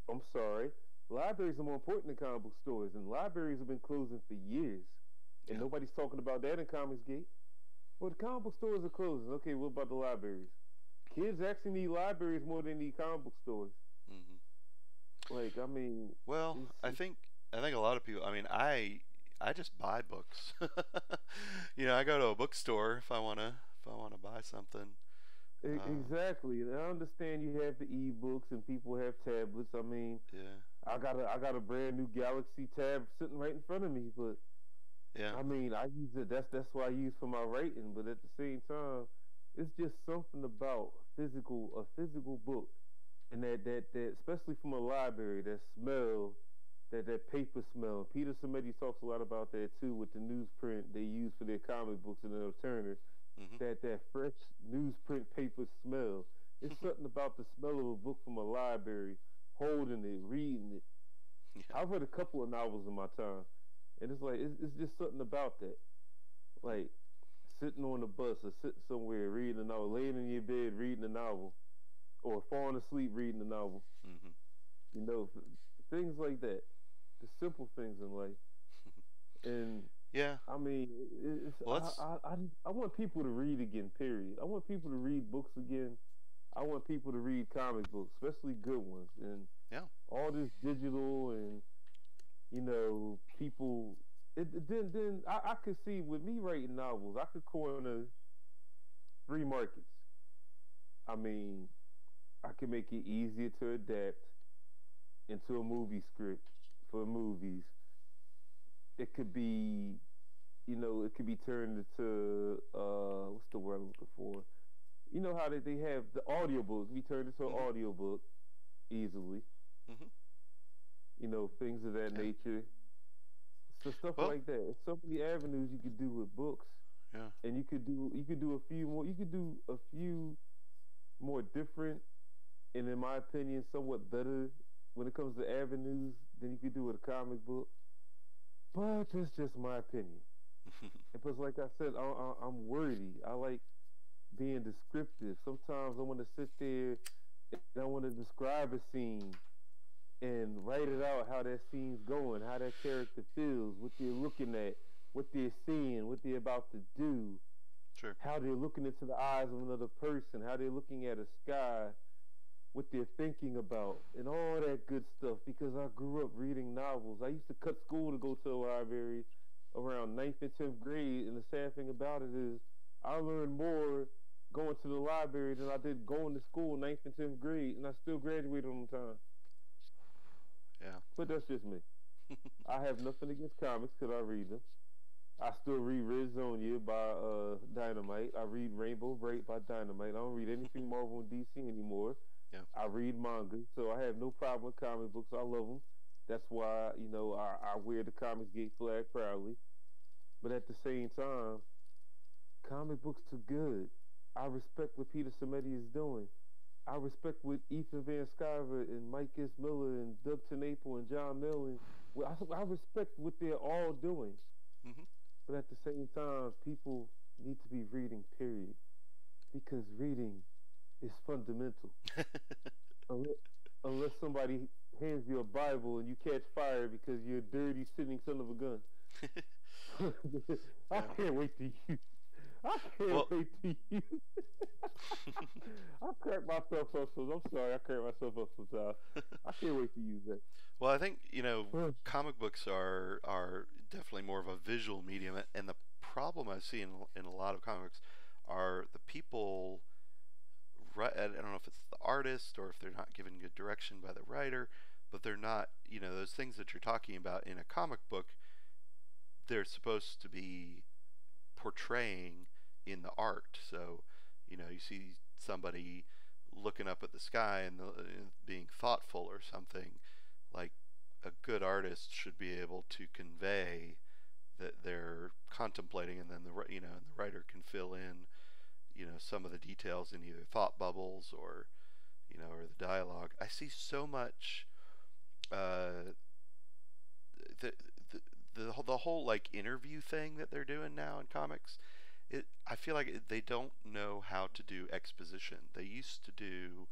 C: I'm sorry, libraries are more important than comic book stores, and libraries have been closing for years, and
A: Yeah.
C: nobody's talking about that in ComicsGate. Well, the comic book stores are closing. Okay, what about the libraries? Kids actually need libraries more than they need comic book stores.
A: Hmm.
C: Like, I mean,
A: Well,
C: it's
A: I think a lot of people. I mean, I just buy books. You know, I go to a bookstore if I wanna buy something.
C: exactly. And I understand you have the e-books and people have tablets. I mean,
A: Yeah.
C: I got a brand new Galaxy tab sitting right in front of me, but
A: Yeah.
C: I mean, I use it. That's what I use for my writing. But at the same time, it's just something about a physical book, and that especially from a library, that smell, that paper smell. Peter Simeti talks a lot about that too with the newsprint they use for their comic books in the Turner.
A: Hmm.
C: That fresh newsprint paper smell. It's something about the smell of a book from a library, holding it, reading it.
A: Yeah.
C: I've read a couple of novels in my time, and it's like it's just something about that. Like sitting on the bus or sitting somewhere reading a novel, laying in your bed reading a novel, or falling asleep reading a novel.
A: Hmm.
C: You know, things like that. The simple things in life. And
A: Yeah.
C: I mean, it's
A: Well, that's
C: I want people to read again. Period. I want people to read books again. I want people to read comic books, especially good ones. And
A: yeah.
C: all this digital and people. Then I could see with me writing novels, I could corner three markets. I mean, I can make it easier to adapt into a movie script for movies. It could be, it could be turned into what's the word I'm looking for? You know how they have the audiobook be turned into an
A: Hmm.
C: audiobook easily.
A: Hmm.
C: Things of that
A: Yeah.
C: nature. So stuff
A: Well,
C: like that. There's so many avenues you could do with books,
A: yeah.
C: and you could do a few more. You could do a few more different, and in my opinion, somewhat better when it comes to avenues than you could do with a comic book. But that's just my opinion. And plus, like I said, I'm wordy. I like being descriptive. Sometimes I want to sit there and I want to describe a scene and write it out how that scene's going, how that character feels, what they're looking at, what they're seeing, what they're about to do,
A: Sure.
C: how they're looking into the eyes of another person, how they're looking at a sky, what they're thinking about, and all that good stuff. Because I grew up reading novels. I used to cut school to go to the library around ninth and 10th grade, and the sad thing about it is I learned more going to the library than I did going to school ninth and 10th grade, and I still graduated on time.
A: Yeah.
C: But that's just me. I have nothing against comics because I read them. I still read Red Sonja by Dynamite. I read Rainbow Bright by Dynamite. I don't read anything Marvel and DC anymore.
A: Yeah.
C: I read manga, so I have no problem with comic books. I love them. That's why I wear the ComicsGate flag proudly. But at the same time, comic books are good. I respect what Peter Simeti is doing. I respect what Ethan Van Sciver and Mike S. Miller and Doug TenNapel and John Mill and I respect what they're all doing.
A: Hmm.
C: But at the same time, people need to be reading, period. Because reading is fundamental. Unless, unless somebody hands you a Bible and you catch fire because you're a dirty, sinning son of a gun. I
A: Yeah.
C: can't wait to use. I can't
A: Well.
C: wait to use. I crack myself up. I'm sorry. I crack myself up sometimes. I can't wait to use that.
A: Well, I think comic books are definitely more of a visual medium, and the problem I see in a lot of comics are the people. I don't know if it's the artist or if they're not given good direction by the writer, but they're not. You know, those things that you're talking about in a comic book, they're supposed to be portraying in the art. So, you see somebody looking up at the sky and being thoughtful or something. Like a good artist should be able to convey that they're contemplating, and then and the writer can fill in some of the details in either thought bubbles or the dialogue. I see so much uh, the, the whole like interview thing that they're doing now in comics. I feel like they don't know how to do exposition. They used to do,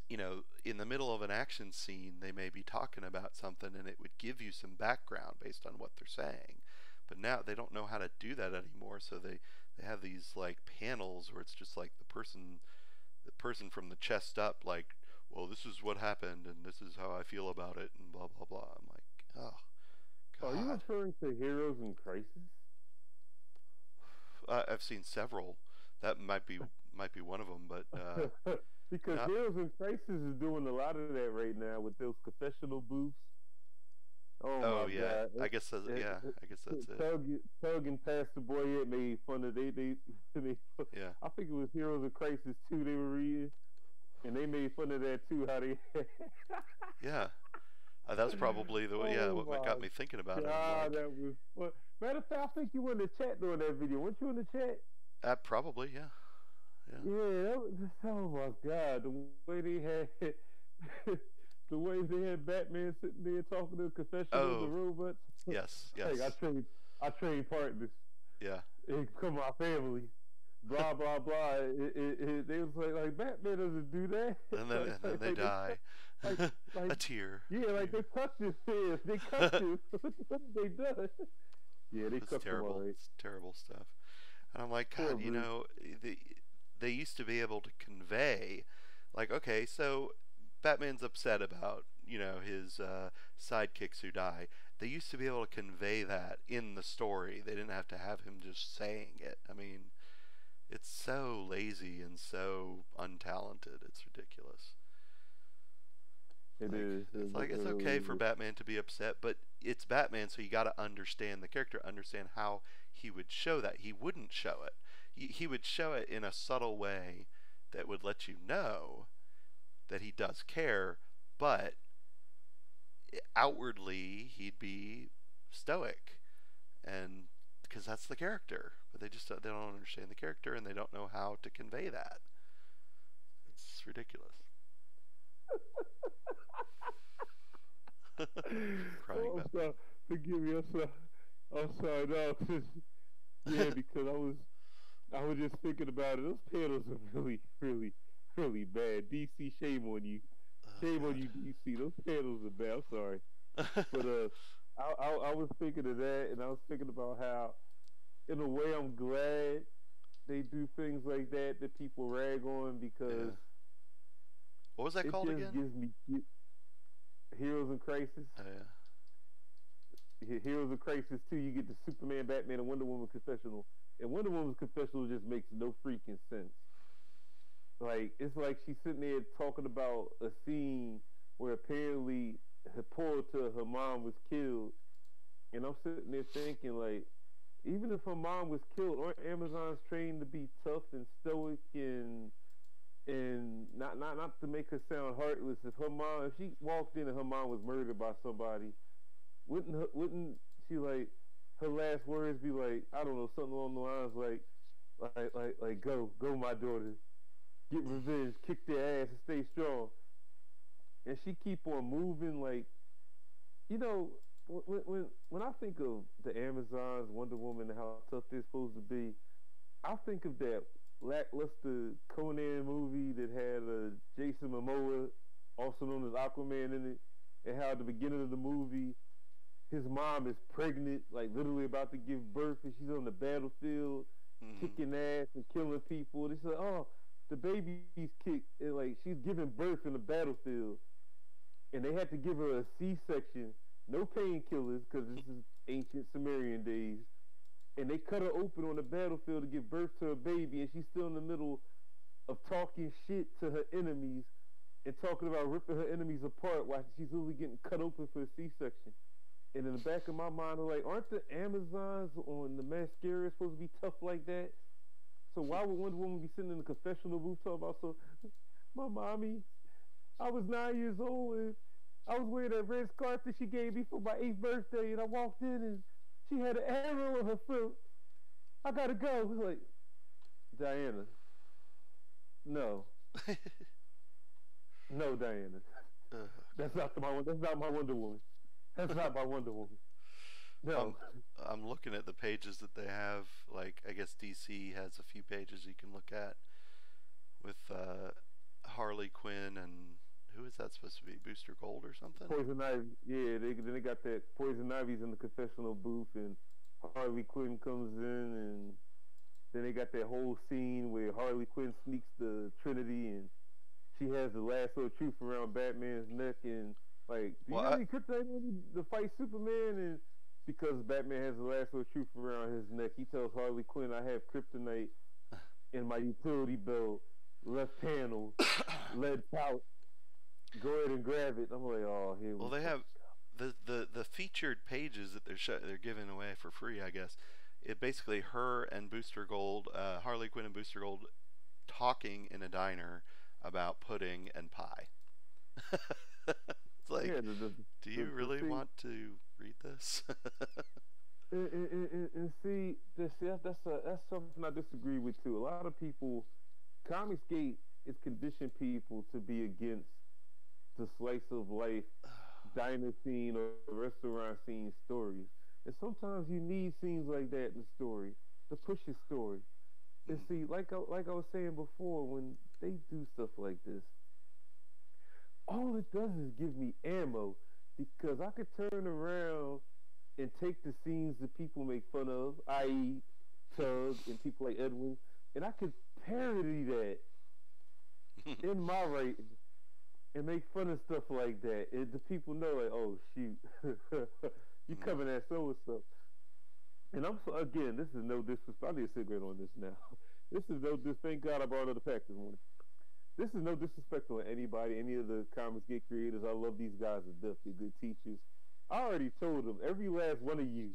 A: in the middle of an action scene, they may be talking about something and it would give you some background based on what they're saying. But now they don't know how to do that anymore, so they have these like panels where it's just like the person from the chest up, like, well, this is what happened and this is how I feel about it and blah blah blah. I'm like, oh
C: Are you
A: God.
C: referring to Heroes in Crisis?
A: I've seen several. That might be one of them, but
C: Because
A: not.
C: Heroes in Crisis is doing a lot of that right now with those confessional booths. Oh
A: Oh
C: my
A: yeah,
C: God!
A: I guess that's,
C: It,
A: yeah,
C: it,
A: I guess that's it.
C: Tug and Pastor Boyette made fun of they
A: Yeah,
C: I think it was Heroes of Crisis 2 they were reading, and they made fun of that too. How they
A: yeah. That was probably yeah,
C: oh
A: what got
C: my
A: me thinking about it. I'm
C: God,
A: like,
C: that was fun. Matter of fact, I think you were in the chat during that video. Weren't you in the chat?
A: probably, yeah, yeah.
C: Yeah, that was, oh my God, the way they had the way they had Batman sitting there talking to the confessional of the
A: Oh,
C: robots.
A: yes,
C: Like
A: yes,
C: I trained partners.
A: yeah.
C: It come my family. Blah blah blah. They was like Batman doesn't do that.
A: And then they die.
C: Like
A: A
C: like
A: tear.
C: yeah, like
A: Yeah.
C: they cut his head. They cut you. What have they done? Yeah, they
A: It's
C: cut them all
A: terrible.
C: right.
A: It's terrible stuff. And I'm like,
C: Poor
A: God,
C: Bruce.
A: they used to be able to convey, like, okay, so Batman's upset about, his sidekicks who die. They used to be able to convey that in the story. They didn't have to have him just saying it. I mean, it's so lazy and so untalented. It's ridiculous.
C: It
A: Like,
C: is.
A: it's
C: It
A: like it's
C: really
A: okay for
C: is.
A: Batman to be upset, but it's Batman, so you got to understand the character, understand how he would show that. He wouldn't show it. He would show it in a subtle way that would let you know that he does care, but outwardly he'd be stoic, and because that's the character. But they don't understand the character, and they don't know how to convey that. It's ridiculous. Crying
C: Oh, I'm
A: about
C: sorry. Forgive me. I'm sorry. No, 'cause- yeah, because I was just thinking about it. Those panels are really, really, really bad. DC, shame on you. Shame on
A: oh
C: you, DC. Those panels are bad. I'm sorry,
A: God.
C: but I was thinking of that, and I was thinking about how, in a way, I'm glad they do things like that that people rag on because
A: Yeah. What was that
C: it
A: called
C: just
A: again?
C: gives me Heroes in Crisis.
A: Oh yeah.
C: Heroes of Crisis 2, you get the Superman, Batman, and Wonder Woman confessional. And Wonder Woman's confessional just makes no freaking sense. Like, it's like she's sitting there talking about a scene where apparently her mom was killed. And I'm sitting there thinking, like, even if her mom was killed, aren't Amazons trained to be tough and stoic and not to make her sound heartless? If she walked in and her mom was murdered by somebody, wouldn't she, like, her last words be like, I don't know, something along the lines like go my daughter, get revenge, kick their ass and stay strong. And she keep on moving, like, you know, when I think of the Amazons, Wonder Woman, and how tough they're supposed to be, I think of that lackluster Conan movie that had Jason Momoa, also known as Aquaman, in it, and how at the beginning of the movie his mom is pregnant, like literally about to give birth, and she's on the battlefield
A: Mm-hmm.
C: kicking ass and killing people. And they say, oh, the baby's kicked, and like she's giving birth in the battlefield, and they had to give her a C-section, no painkillers, because this is ancient Sumerian days. And they cut her open on the battlefield to give birth to a baby, and she's still in the middle of talking shit to her enemies and talking about ripping her enemies apart while she's literally getting cut open for a C-section. And in the back of my mind, I'm like, aren't the Amazons on the mascara supposed to be tough like that? So why would Wonder Woman be sitting in the confessional booth talking about, so, my mommy, I was 9 years old and I was wearing that red scarf that she gave me for my 8th birthday, and I walked in and she had an arrow in her throat. I gotta go. It's like, Diana, no, no, Diana,
A: Oh,
C: that's not my Wonder Woman. That's not my Wonder Woman. No.
A: I'm looking at the pages that they have. Like, I guess DC has a few pages you can look at with Harley Quinn and who is that supposed to be? Booster Gold or something?
C: Poison Ivy. Yeah, then they got that Poison Ivy's in the confessional booth, and Harley Quinn comes in, and then they got that whole scene where Harley Quinn sneaks the Trinity, and she has the lasso of truth around Batman's neck, and like, do you have any kryptonite to fight Superman? And because Batman has the lasso of truth around his neck, he tells Harley Quinn, "I have kryptonite in my utility belt, left panel, lead pouch. Go ahead and grab it." I'm like, oh, here we go.
A: Well, they have the featured pages that they're giving away for free, I guess. It basically her and Booster Gold, Harley Quinn and Booster Gold, talking in a diner about pudding and pie. It's like, yeah, do you really want to read this?
C: and see, that's something I disagree with too. A lot of people, ComicsGate is conditioned people to be against the slice of life diner scene or restaurant scene stories. And sometimes you need scenes like that in the story to push your story. And see, like I was saying before, when they do stuff like this, all it does is give me ammo, because I could turn around and take the scenes that people make fun of, i.e. Tug and people like Edwin, and I could parody that in my writing and make fun of stuff like that. And the people know, like, oh shoot, you coming at so-and-so. And again, this is no disrespect. I need a cigarette on this now. This is no disrespect. Thank God I brought another pack this morning. This is no disrespect on anybody, any of the ComicsGate creators. I love these guys to death. They're good teachers. I already told them, every last one of you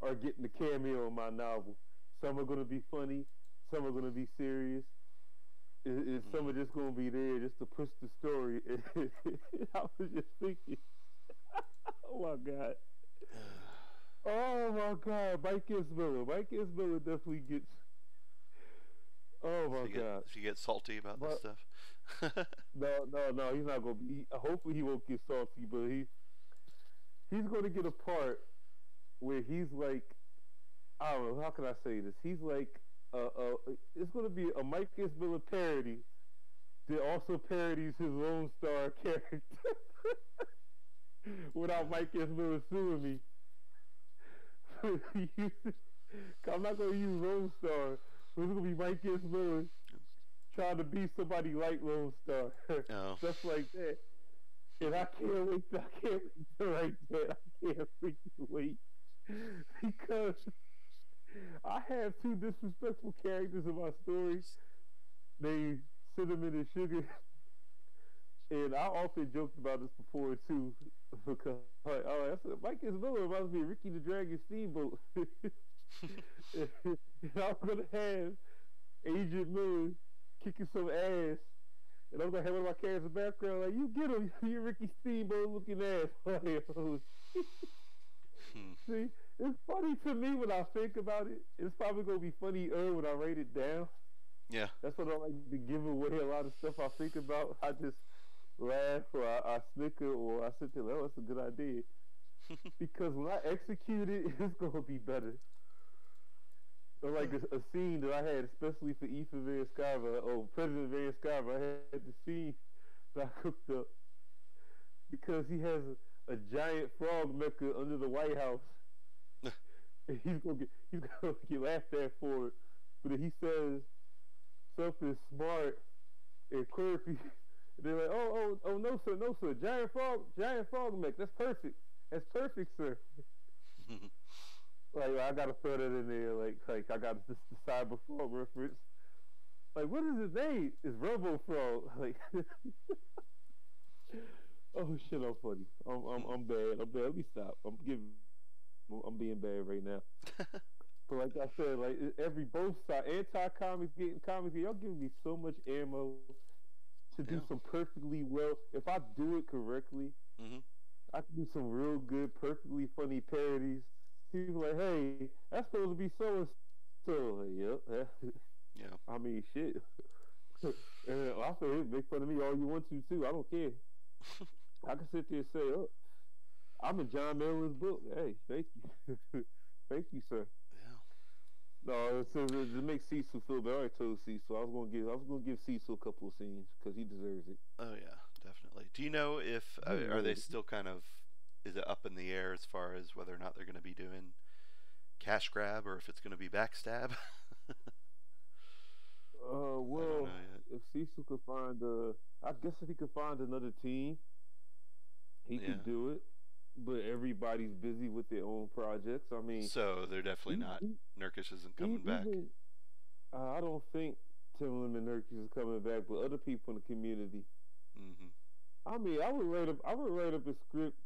C: are getting a cameo in my novel. Some are going to be funny. Some are going to be serious. Some are just going to be there just to push the story. I was just thinking, oh my God. Oh my God, Mike Ismiller. Mike Ismiller definitely gets. Oh my God.
A: If you get salty about this stuff.
C: No, he's not going to be. Hopefully he won't get salty, but he's going to get a part where he's like, I don't know, how can I say this? He's like, it's going to be a Mike Ismiller parody that also parodies his Lone Star character without Mike Ismiller suing me. I'm not going to use Lone Star. It's going to be Mike Ismiller trying to be somebody like Lone Star. Stuff like that. And I can't wait to write that. I can't freaking wait. Because I have two disrespectful characters in my stories named Cinnamon and Sugar. And I often joked about this before too, because Mike Ismiller reminds me of Ricky the Dragon Steamboat. And I was gonna have Agent Miller kicking some ass, and I was gonna have one of my characters in the background like, "You get him, you Ricky Steamboat looking ass." See, it's funny to me when I think about it. It's probably gonna be funny when I write it down.
A: Yeah,
C: that's what I like to give away a lot of stuff I think about. I just laugh, or I snicker, or I sit there like, oh, that's a good idea. Because when I execute it, it's gonna be better. So like a scene that I had, especially for Ethan Van Sciver, or President Van Sciver, I had the scene that I cooked up because he has a giant frog mecha under the White House, and he's gonna get laughed at for it. But if he says something smart and quirky, they're like, oh no sir, giant frog mech, that's perfect sir. Like, I gotta throw that in there, like I got the Cyber Frog reference. Like, what is his name? It's Robo Frog. Like, oh shit, I'm funny. I'm bad. Let me stop. I'm being bad right now. But like I said, like both sides, anti-comics, getting comics, y'all giving me so much ammo to do some perfectly well. If I do it correctly, I can do some real good, perfectly funny parodies. People like, hey, that's supposed to be so and so. Like, yep.
A: Yeah.
C: I mean, shit. And I feel make fun of me all you want to too. I don't care. I can sit there and say, oh, I'm in John Miller's book. Hey, thank you, thank you, sir.
A: Yeah.
C: No, to make Cecil feel better, I already told Cecil I was gonna give Cecil a couple of scenes because he deserves it.
A: Oh yeah, definitely. Do you know if
C: He
A: are they
C: deserves it.
A: still kind of, is it up in the air as far as whether or not they're going to be doing cash grab or if it's going to be backstab? I don't
C: Well,
A: know yet.
C: if Cecil could find I guess if he could find another team, he could
A: Yeah.
C: do it. But everybody's busy with their own projects. I mean,
A: So they're definitely
C: e-
A: not.
C: e-
A: Nurkish isn't coming back.
C: even I don't think Tim Lemon Nurkic is coming back, but other people in the community.
A: Mm-hmm.
C: I mean, I would write up a script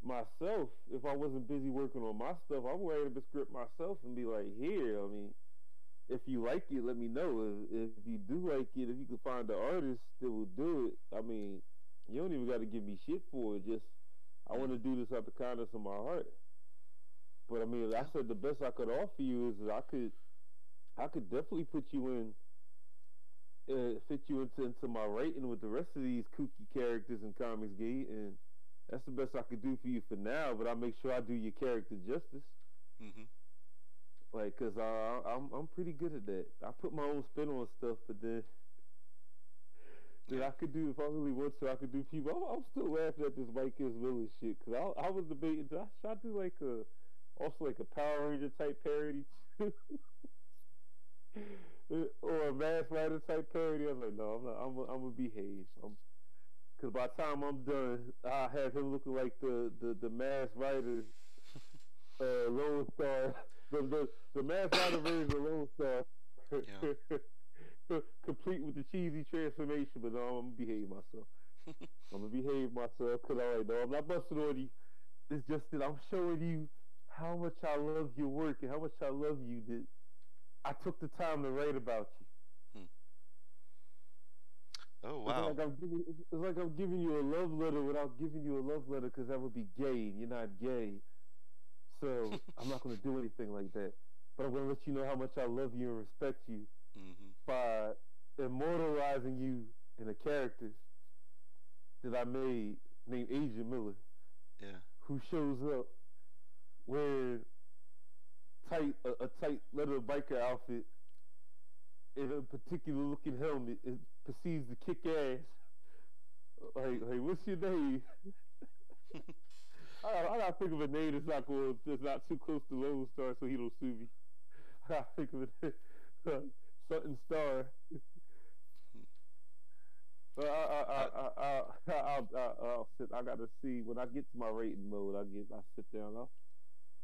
C: myself if I wasn't busy working on my stuff. I would write up a script myself and be like, here. I mean, if you like it, let me know. If you do like it, if you can find an artist that will do it, I mean, you don't even got to give me shit for it. Just I want to
A: Mm-hmm.
C: do this out the kindness of my heart. But I mean, I
A: Yeah.
C: said the best I could offer you is I could definitely put you in, fit you into my rating with the rest of these kooky characters in ComicsGate, and that's the best I could do for you for now. But I make sure I do your character justice.
A: Mm-hmm.
C: Like, cause I'm pretty good at that. I put my own spin on stuff, but then
A: Yeah.
C: I could do if I really want to. I could do people. I'm still laughing at this Mike Villain shit because I was debating. Should I do like a Power Ranger type parody too? Or a Mask Rider type parody? I was like, no, I'm not. I'm gonna behave. Because by the time I'm done, I have him looking like the Mask Rider, Lone Star, the Mask Rider version of Lone Star,
A: Yeah.
C: complete with the cheesy transformation. But no, I'm gonna behave myself. I'm gonna behave myself because I'm not busting on you. It's just that I'm showing you how much I love your work and how much I love you. That I took the time to write about you.
A: Hmm. Oh
C: It's
A: wow.
C: like I'm giving you a love letter without giving you a love letter because that would be gay. And you're not gay, so I'm not gonna do anything like that. But I'm gonna let you know how much I love you and respect you
A: Mm-hmm.
C: by immortalizing you in a character that I made named Agent Miller,
A: Yeah.
C: who shows up wearing a tight leather biker outfit in a particular looking helmet. It proceeds to kick ass. Like, hey, what's your name? I gotta think of a name that's not too close to Lone Star, so he don't sue me. I gotta think of it. Something Star.
A: uh,
C: I'll sit. I gotta see when I get to my rating mode. I sit down.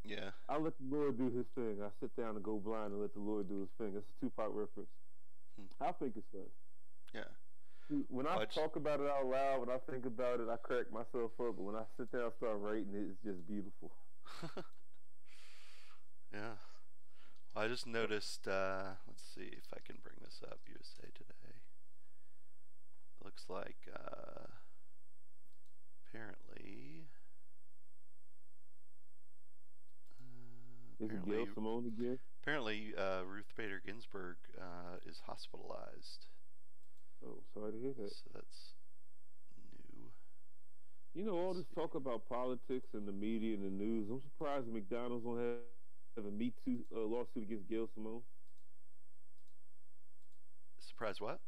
A: yeah.
C: I'll let the Lord do His thing. I sit down and go blind and let the Lord do His thing. That's a Tupac reference.
A: Hmm.
C: I think it's fun.
A: Yeah.
C: When I talk about it out loud, when I think about it, I crack myself up. But when I sit down and start writing it, it's just beautiful.
A: Yeah. Well, I just noticed. Let's see if I can bring this up. USA Today. Looks like apparently.
C: Is it Gail
A: Apparently,
C: Simone again?
A: apparently, Ruth Bader Ginsburg is hospitalized.
C: Oh, sorry to hear that.
A: So that's new.
C: You know, all
A: Let's
C: this
A: see.
C: talk about politics and the media and the news. I'm surprised McDonald's don't have a Me Too lawsuit against Gail Simone.
A: Surprise! What?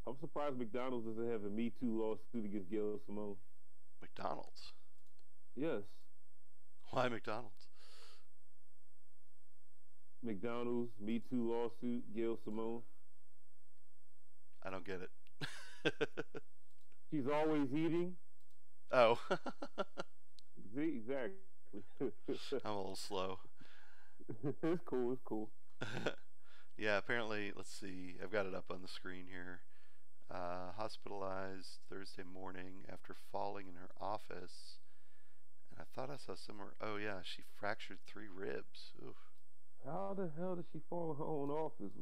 C: I'm surprised McDonald's doesn't have a Me Too lawsuit against Gail Simone.
A: McDonald's.
C: Yes,
A: Why McDonald's?
C: McDonald's Me Too lawsuit, Gail Simone.
A: I don't get it.
C: She's always eating.
A: Oh.
C: Exactly.
A: I'm a little slow.
C: It's cool. It's cool.
A: Yeah, apparently, let's see. I've got it up on the screen here. Hospitalized Thursday morning after falling in her office. And I thought I saw somewhere. Oh, yeah, she fractured 3 ribs. Oof.
C: How the hell did she fall in her own office?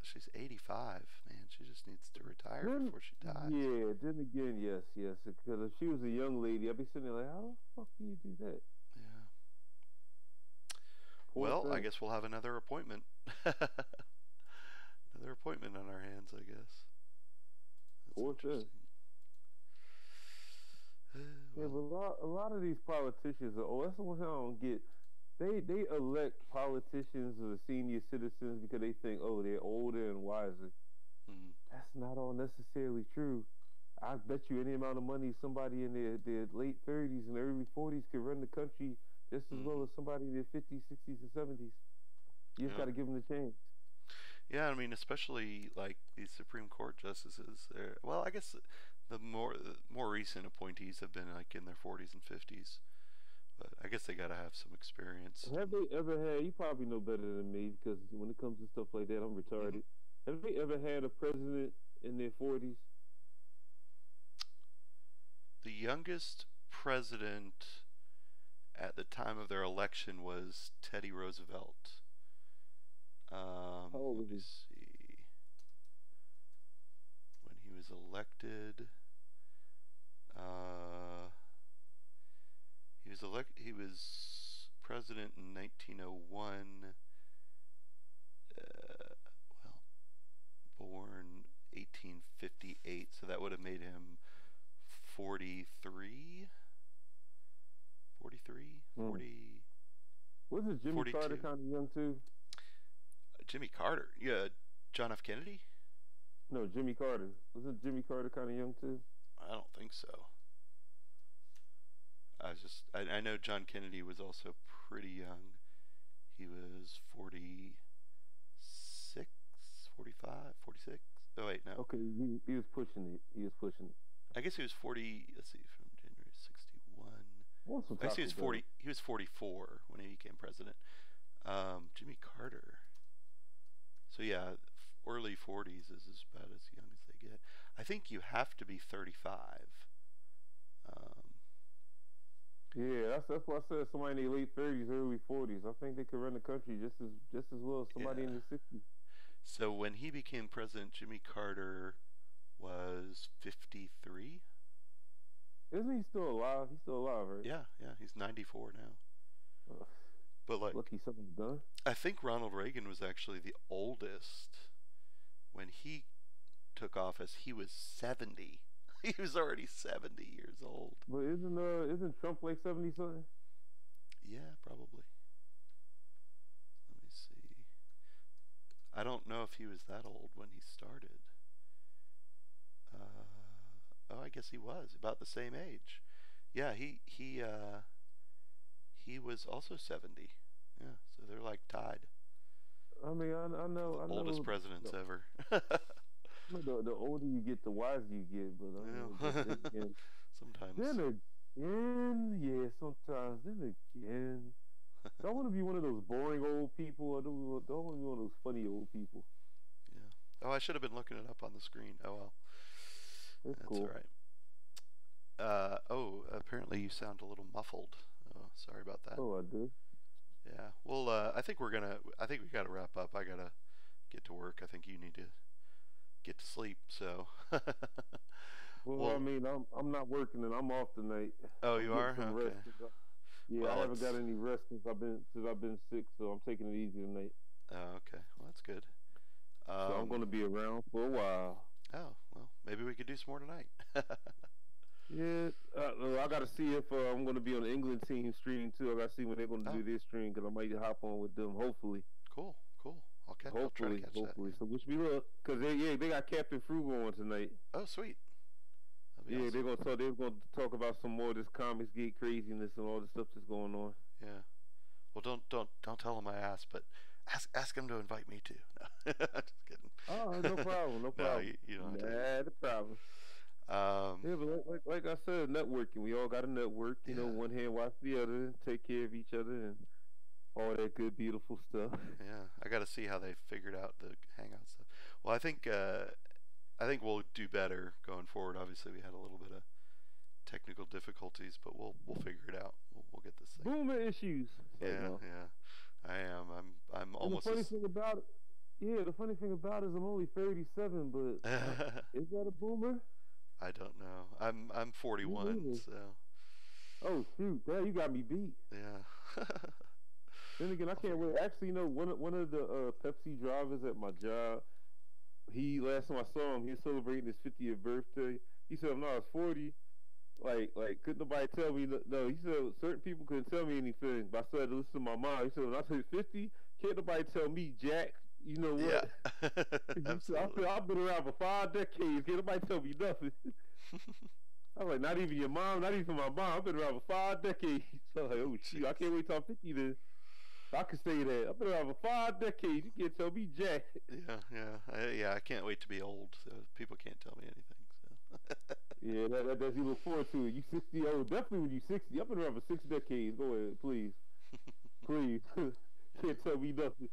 A: She's 85, man. She just needs to retire before she dies.
C: Yeah, then again, yes. Because if she was a young lady, I'd be sitting there like, how the fuck do you do that?
A: Yeah.
C: Poor
A: Well,
C: thing.
A: I guess we'll have another appointment. Another appointment on our hands, I guess. That's
C: Poor thing.
A: interesting.
C: Yeah, but a lot of these politicians are. Oh, that's the one thing I don't get. They elect politicians or senior citizens because they think, oh, they're older and wiser.
A: Mm.
C: That's not all necessarily true. I bet you any amount of money somebody in their late 30s and early 40s could run the country just as well
A: Mm-hmm.
C: as somebody in their 50s, 60s, and 70s. You just
A: Yeah.
C: got to give them the chance.
A: Yeah, I mean, especially like these Supreme Court justices. Well, I guess the more recent appointees have been like in their 40s and 50s, but I guess they got to have some experience.
C: Have they ever had, you probably know better than me because when it comes to stuff like that, I'm
A: Mm-hmm.
C: retarded. Have they ever had a president in their 40s?
A: The youngest president at the time of their election was Teddy Roosevelt.
C: How old
A: Let
C: was
A: me
C: he?
A: see. When he was elected, uh, He was president in 1901. Well, born 1858, so that would have made him 43, 43,
C: Mm.
A: 40,
C: Wasn't Jimmy
A: 42.
C: Carter kind of young too?
A: Jimmy Carter. Yeah, John F. Kennedy?
C: No, Jimmy Carter. Wasn't Jimmy Carter kind of young too?
A: I don't think so. I know John Kennedy was also pretty young. He was 46, 45, 46. Oh, wait, no.
C: Okay, he was pushing it. He was pushing it.
A: I guess he was 40. Let's see, from January 61.
C: I want some
A: I guess he was
C: Taco Bell.
A: 40. He was 44 when he became president. Jimmy Carter. So yeah, early 40s is about as young as they get. I think you have to be 35.
C: Yeah, that's why I said somebody in their late 30s, early 40s. I think they could run the country just as well as somebody in
A: Yeah.
C: their 60s.
A: So when he became president, Jimmy Carter was 53.
C: Isn't he still alive? He's still alive, right?
A: Yeah, he's 94 now.
C: Uh,
A: But like,
C: lucky something's done.
A: I think Ronald Reagan was actually the oldest when he took office. He was 70. He was already 70 years old.
C: But isn't Trump like 70 something?
A: Yeah, probably. Let me see. I don't know if he was that old when he started. Oh, I guess he was about the same age. Yeah, he was also 70. Yeah, so they're like tied.
C: I mean, I know,
A: The oldest presidents ever.
C: The older you get, the wiser you get. But I know, again,
A: Sometimes.
C: then again, yeah, sometimes. Then again, don't want to be one of those boring old people. I don't want to be one of those funny old people.
A: Yeah. Oh, I should have been looking it up on the screen. Oh well.
C: That's
A: That's
C: cool.
A: all right. Oh, apparently you sound a little muffled. Oh, sorry about that.
C: Oh, I do.
A: Yeah. Well, I think we gotta wrap up. I gotta get to work. I think you need to get to sleep. So.
C: Well, I mean, I'm not working and I'm off tonight.
A: Oh,
C: I'm
A: you
C: getting
A: are?
C: some
A: Okay.
C: rest. Yeah,
A: Well,
C: I haven't got any rest since I've been sick, so I'm taking it easy tonight.
A: Oh, okay. Well, that's good.
C: So I'm going to be around for a while.
A: Oh, well, maybe we could do some more tonight.
C: Yeah, I got to see if I'm going to be on the England team stream too. I got to see when they're going to do their stream because I might hop on with them. Hopefully.
A: Cool. Okay.
C: Hopefully.
A: That.
C: So wish me luck because they got Captain Frugal on tonight.
A: Oh, sweet.
C: Yeah,
A: awesome.
C: they're going to talk about some more of this ComicsGate craziness and all the stuff that's going on.
A: Yeah. Well, don't tell him I asked, but ask him to invite me too. No, just kidding.
C: Oh, no problem. No problem.
A: No, you don't have to.
C: Nah, the problem. Yeah, but like I said, networking. We all got to network. You know, one hand wash the other, and take care of each other, and all that good, beautiful stuff.
A: Yeah, I got to see how they figured out the hangout stuff. Well, I think we'll do better going forward. Obviously, we had a little bit of technical difficulties, but we'll figure it out. We'll get this thing.
C: Boomer issues.
A: Yeah. I am. I'm almost.
C: And the funny thing about it, the funny thing about it is I'm only 37, but is that a boomer?
A: I don't know. I'm 41, so.
C: Oh shoot! There you got me beat.
A: Yeah.
C: Then again, I can't wait. Actually, you know, one of the Pepsi drivers at my job, last time I saw him, he was celebrating his 50th birthday. He said, "No, I was 40." Like couldn't nobody tell me no. He said certain people couldn't tell me anything, but I still had to listen to my mom. He said when I said 50, can't nobody tell me jack. You know
A: Yeah.
C: what? He said, I
A: Absolutely.
C: said I've been around for 5 decades. Can't nobody tell me nothing. I was like, not even your mom, not even my mom. I've been around for 5 decades. So I was like, oh shoot, I can't wait till I'm 50 then. I can say that. I've been around for 5 decades. You can't tell me jack.
A: Yeah. I can't wait to be old, so people can't tell me anything. So.
C: Yeah, that's you look forward to it. You 60, oh, definitely when you 60. I've been around for 6 decades. Go ahead, please. Please. Can't tell me nothing.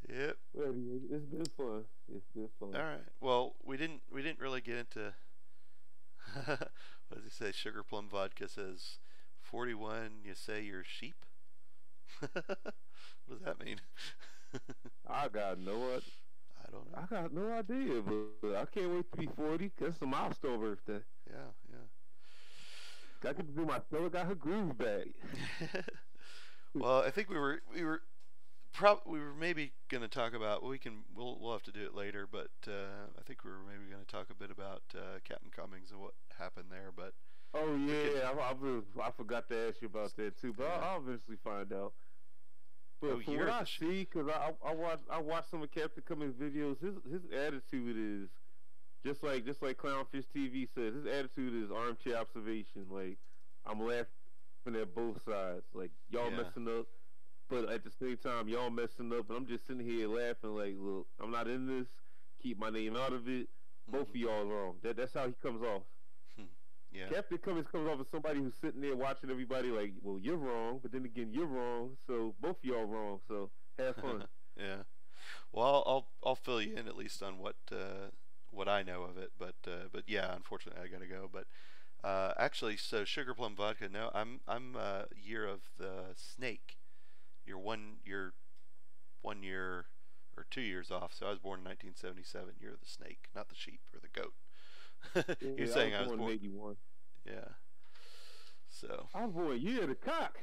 A: Yep.
C: But anyway, it's been fun. It's been fun.
A: All right. Well, we didn't really get into what does he say? Sugar Plum Vodka says 41. You say you're sheep. What does that mean?
C: I got no
A: I don't know.
C: I got no idea, but I can't wait to be 40. Cause it's a milestone birthday.
A: Yeah.
C: I get to do my Stella got her groove back.
A: Well, I think we were maybe going to talk about we'll have to do it later, but I think we were maybe going to talk a bit about Captain Cummings and what happened there, but
C: Oh yeah, I forgot to ask you about that too, but
A: Yeah.
C: I'll eventually find out. But
A: Oh,
C: from
A: you're
C: what I
A: the sh-
C: see, cause I watch some of Captain Cummings videos. His attitude is just like Clownfish TV says. His attitude is armchair observation. Like I'm laughing at both sides. Like y'all
A: Yeah.
C: messing up, but at the same time y'all messing up, and I'm just sitting here laughing. Like, look, I'm not in this. Keep my name out of it. Both of y'all wrong. That's how he comes off.
A: Yeah.
C: Captain Cummings comes off as somebody who's sitting there watching everybody like, well, you're wrong, but then again, you're wrong, so both of y'all wrong, so have fun.
A: Yeah. Well, I'll fill you in at least on what I know of it, but yeah, unfortunately I gotta go. But actually, so Sugar Plum Vodka. No, I'm year of the snake. You're 1 year or 2 years off. So I was born in 1977. Year of the snake, not the sheep or the goat. You're
C: Yeah,
A: saying
C: I
A: I
C: was
A: was
C: born
A: born?
C: in 81.
A: Yeah. So
C: I was born year of the cock.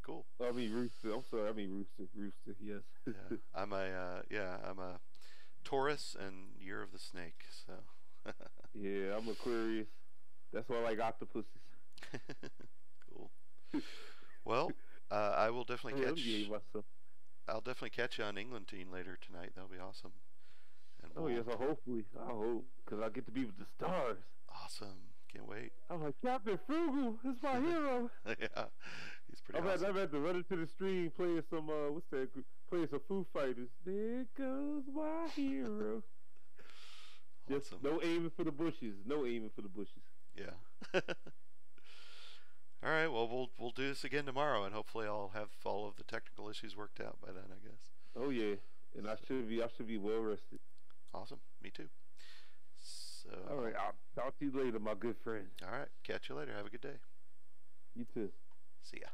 A: cool.
C: I mean rooster. I'm sorry. I mean rooster. Rooster. Yes.
A: Yeah. I'm a Taurus and year of the snake. So.
C: Yeah, I'm Aquarius. That's why I like octopuses.
A: Cool. Well, I will definitely
C: Let me behave myself.
A: I'll definitely catch you on England Teen later tonight. That'll be awesome. And
C: Oh yes, hopefully. I hope, cause I get to be with the stars.
A: Awesome. Can't wait.
C: I'm like Captain Frugal. It's my hero.
A: Yeah, he's pretty
C: I've
A: awesome.
C: had to run into the stream playing some what's that? Playing some Foo Fighters. There goes my hero. Just
A: Awesome.
C: no aiming for the bushes. No aiming for the bushes.
A: Yeah. All right. Well, we'll do this again tomorrow, and hopefully I'll have all of the technical issues worked out by then. I guess.
C: Oh yeah, and I should be well rested.
A: Awesome. Me too. So.
C: All right. I'll talk to you later, my good friend.
A: All right. Catch you later. Have a good day.
C: You too.
A: See ya.